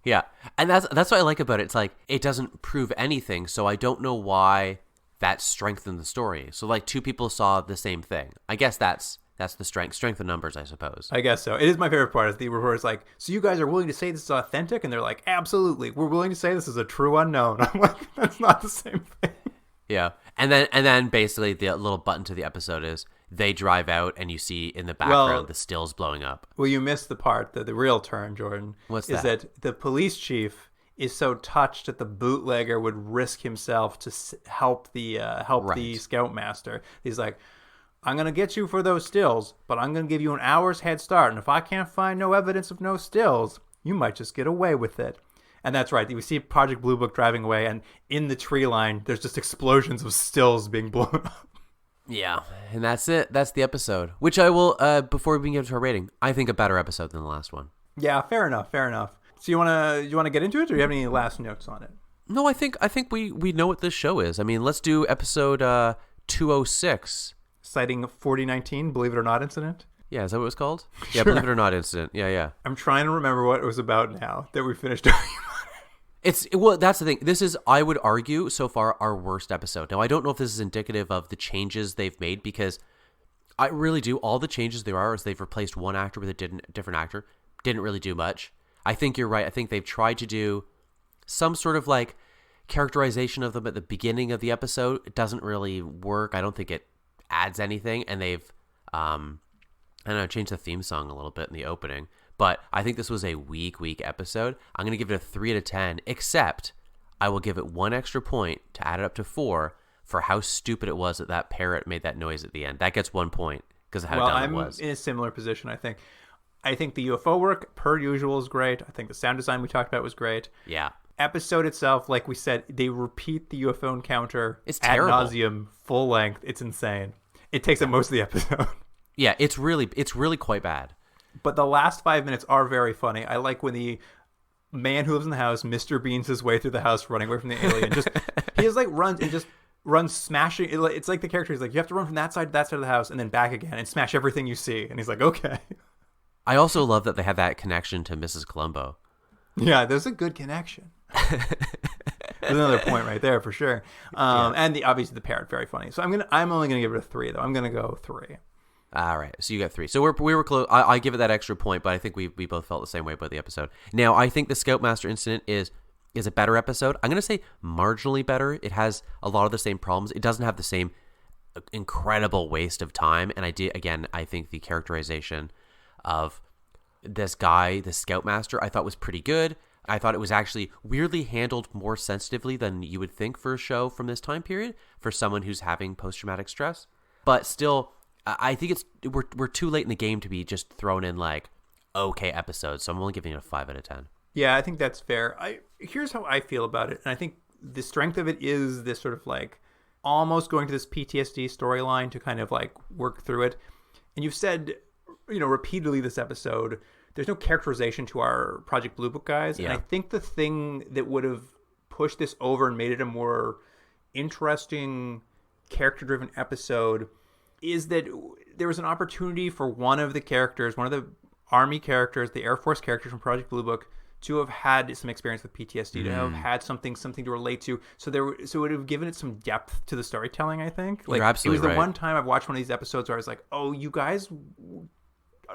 Yeah. And that's what I like about it. It's like, it doesn't prove anything. So I don't know why that strengthened the story. So like 2 people saw the same thing. I guess that's the strength of numbers, I suppose. I guess so. It is my favorite part. Is the reporter's like, so you guys are willing to say this is authentic? And they're like, absolutely. We're willing to say this is a true unknown. I'm like, that's not the same thing. Yeah. And then basically the little button to the episode is they drive out and you see in the background the stills blowing up. Well, you missed the part, the real turn, Jordan. What's that? Is that the police chief is so touched that the bootlegger would risk himself to help the scoutmaster. He's like, I'm going to get you for those stills, but I'm going to give you an hour's head start. And if I can't find no evidence of no stills, you might just get away with it. And that's right. We see Project Blue Book driving away, and in the tree line, there's just explosions of stills being blown up. Yeah, and that's it. That's the episode, which I will, before we get to our rating, I think a better episode than the last one. Yeah, fair enough. So you wanna get into it, or do you have any last notes on it? No, I think we know what this show is. I mean, let's do episode 206. Citing 4019, Believe It or Not incident? Yeah, is that what it was called? Sure. Yeah, Believe It or Not incident. Yeah. I'm trying to remember what it was about now that we finished talking about Well, that's the thing. This is, I would argue, so far our worst episode. Now, I don't know if this is indicative of the changes they've made, because I really do. All the changes there are is they've replaced one actor with a different actor. Didn't really do much. I think you're right. I think they've tried to do some sort of like characterization of them at the beginning of the episode. It doesn't really work. I don't think it adds anything. And they've, I don't know, changed the theme song a little bit in the opening. But I think this was a weak episode. I'm going to give it a 3 out of 10, except I will give it 1 extra point to add it up to 4 for how stupid it was that parrot made that noise at the end. That gets 1 point because of how dumb it was. I'm in a similar position, I think. I think the UFO work, per usual, is great. I think the sound design we talked about was great. Yeah. Episode itself, like we said, they repeat the UFO encounter ad terrible. nauseum, full length. It's insane. It takes up most of the episode. Yeah, it's really quite bad. But the last 5 minutes are very funny. I like when the man who lives in the house, Mr. Beans his way through the house running away from the alien. He just like runs smashing. It's like the character is like, you have to run from that side to that side of the house and then back again and smash everything you see. And he's like, okay. I also love that they have that connection to Mrs. Columbo. Yeah, there's a good connection. There's another point right there for sure. And obviously the parrot, very funny. So I'm only gonna give it a 3 though. I'm gonna go 3. All right, so you got 3. So we were close. I give it that extra point, but I think we both felt the same way about the episode. Now I think the Scoutmaster incident is a better episode. I'm gonna say marginally better. It has a lot of the same problems. It doesn't have the same incredible waste of time. And I think the characterization of this guy, the Scoutmaster, I thought was pretty good. I thought it was actually weirdly handled more sensitively than you would think for a show from this time period for someone who's having post-traumatic stress. But still, I think we're too late in the game to be just thrown in like okay episodes. So I'm only giving it a 5 out of 10. Yeah, I think that's fair. Here's how I feel about it. And I think the strength of it is this sort of like almost going to this PTSD storyline to kind of like work through it. And you've said, repeatedly this episode, there's no characterization to our Project Blue Book guys. Yeah. And I think the thing that would have pushed this over and made it a more interesting, character-driven episode is that there was an opportunity for one of the Army characters, the Air Force characters from Project Blue Book, to have had some experience with PTSD, to have had something to relate to. So it would have given it some depth to the storytelling, I think. Like, You're absolutely it was the right. one time I've watched one of these episodes where I was like, oh, you guys,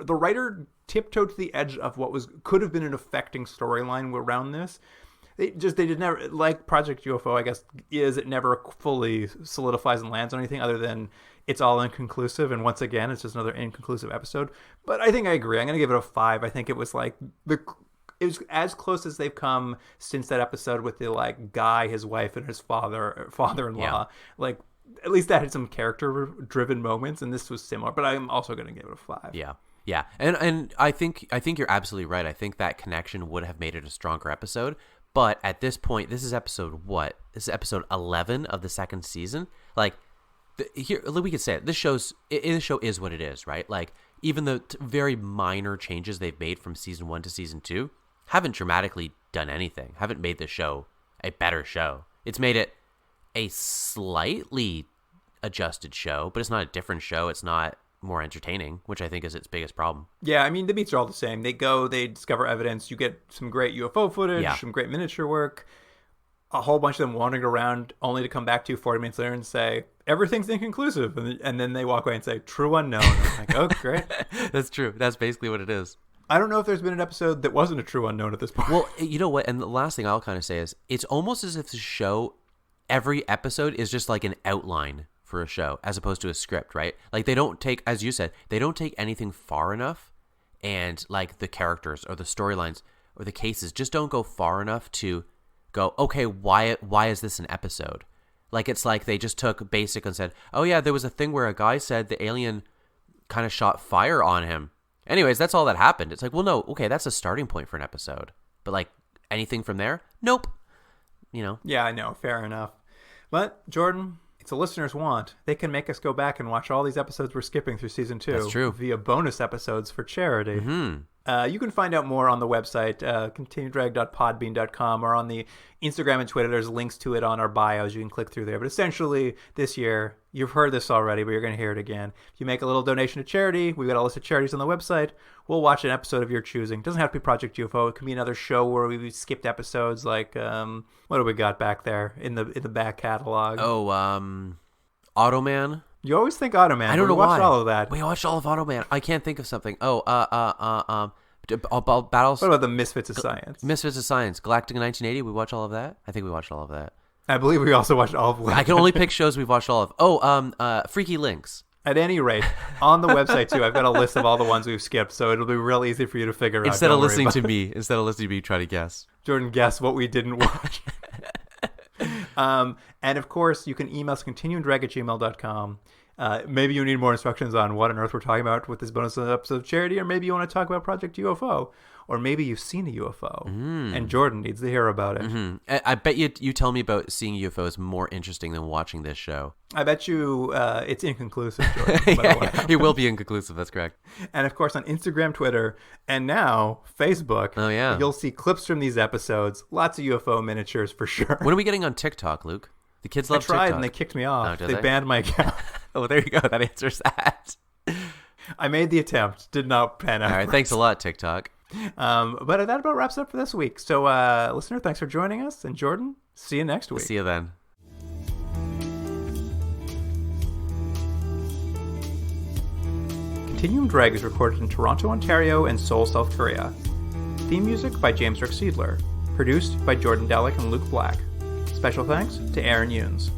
the writer tiptoed to the edge of what could have been an affecting storyline around this. They did never, like Project U.F.O, I guess, it never fully solidifies and lands on anything other than it's all inconclusive. And once again, it's just another inconclusive episode. But I think I agree. I'm going to give it a 5. I think it was like it was as close as they've come since that episode with the like guy, his wife, and his father-in-law. Yeah. Like, at least that had some character-driven moments, and this was similar. But I'm also going to give it a 5. Yeah. Yeah. And I think you're absolutely right. I think that connection would have made it a stronger episode. But at this point, this is episode what? This is episode 11 of the second season. Like, here we could say it. This show is what it is, right? Like, even the very minor changes they've made from season 1 to season 2 haven't dramatically done anything. Haven't made the show a better show. It's made it a slightly adjusted show, but it's not a different show. It's not more entertaining, which I think is its biggest problem. Yeah, I mean, the beats are all the same. They discover evidence. You get some great UFO footage, some great miniature work, a whole bunch of them wandering around only to come back to you 40 minutes later and say, everything's inconclusive. And then they walk away and say, true unknown. I'm like, oh, great. That's true. That's basically what it is. I don't know if there's been an episode that wasn't a true unknown at this point. Well, you know what? And the last thing I'll kind of say is it's almost as if the show, every episode is just like an outline for a show as opposed to a script, right? Like they don't take, as you said, they don't take anything far enough, and like the characters or the storylines or the cases just don't go far enough to go, okay, why is this an episode? Like it's like they just took basic and said, oh yeah, there was a thing where a guy said the alien kind of shot fire on him. Anyways, that's all that happened. It's like, well, no, okay, that's a starting point for an episode. But like anything from there? Nope. Yeah, I know. Fair enough. But Jordan, it's a listener's want. They can make us go back and watch all these episodes we're skipping through season 2. That's true. Via bonus episodes for charity. Mm-hmm. You can find out more on the website, continuedrag.podbean.com, or on the Instagram and Twitter. There's links to it on our bios. You can click through there. But essentially, this year, you've heard this already, but you're going to hear it again. If you make a little donation to charity, we've got a list of charities on the website. We'll watch an episode of your choosing. It doesn't have to be Project U.F.O. It can be another show where we skipped episodes, like, what do we got back there in the back catalog? Oh, Automan. You always think Automan. I don't know why. We watched why. all of that. We watched all of Automan. I can't think of something. Oh, Battles. What about the Misfits of Science? Misfits of Science. Galactica 1980. We watch all of that. I think we watched all of that. I believe we also watched all of them. I can only pick shows we've watched all of. Oh, Freaky Links. At any rate, on the website too, I've got a list of all the ones we've skipped, so it'll be real easy for you to figure out. Instead of listening to me, try to guess. Jordan, guess what we didn't watch. And of course, you can email us continuumdrag@gmail.com. Maybe you need more instructions on what on earth we're talking about with this bonus episode of Charity, or maybe you want to talk about Project UFO, or maybe you've seen a UFO and Jordan needs to hear about it. I bet you tell me about seeing UFOs more interesting than watching this show. I bet you it's inconclusive, Jordan. It will be inconclusive, that's correct. And of course on Instagram, Twitter, and now Facebook, you'll see clips from these episodes, lots of UFO miniatures for sure. When are we getting on TikTok, Luke? The kids love TikTok. I tried and they kicked me off. Oh, they banned my account. Oh, there you go. That answers that. I made the attempt. Did not pan out. All right. Thanks a lot, TikTok. But that about wraps up for this week. So, listener, thanks for joining us. And Jordan, see you next week. See you then. Continuum Drag is recorded in Toronto, Ontario, and Seoul, South Korea. Theme music by James Rick Seidler. Produced by Jordan Delick and Luke Black. Special thanks to Aaron Yunes.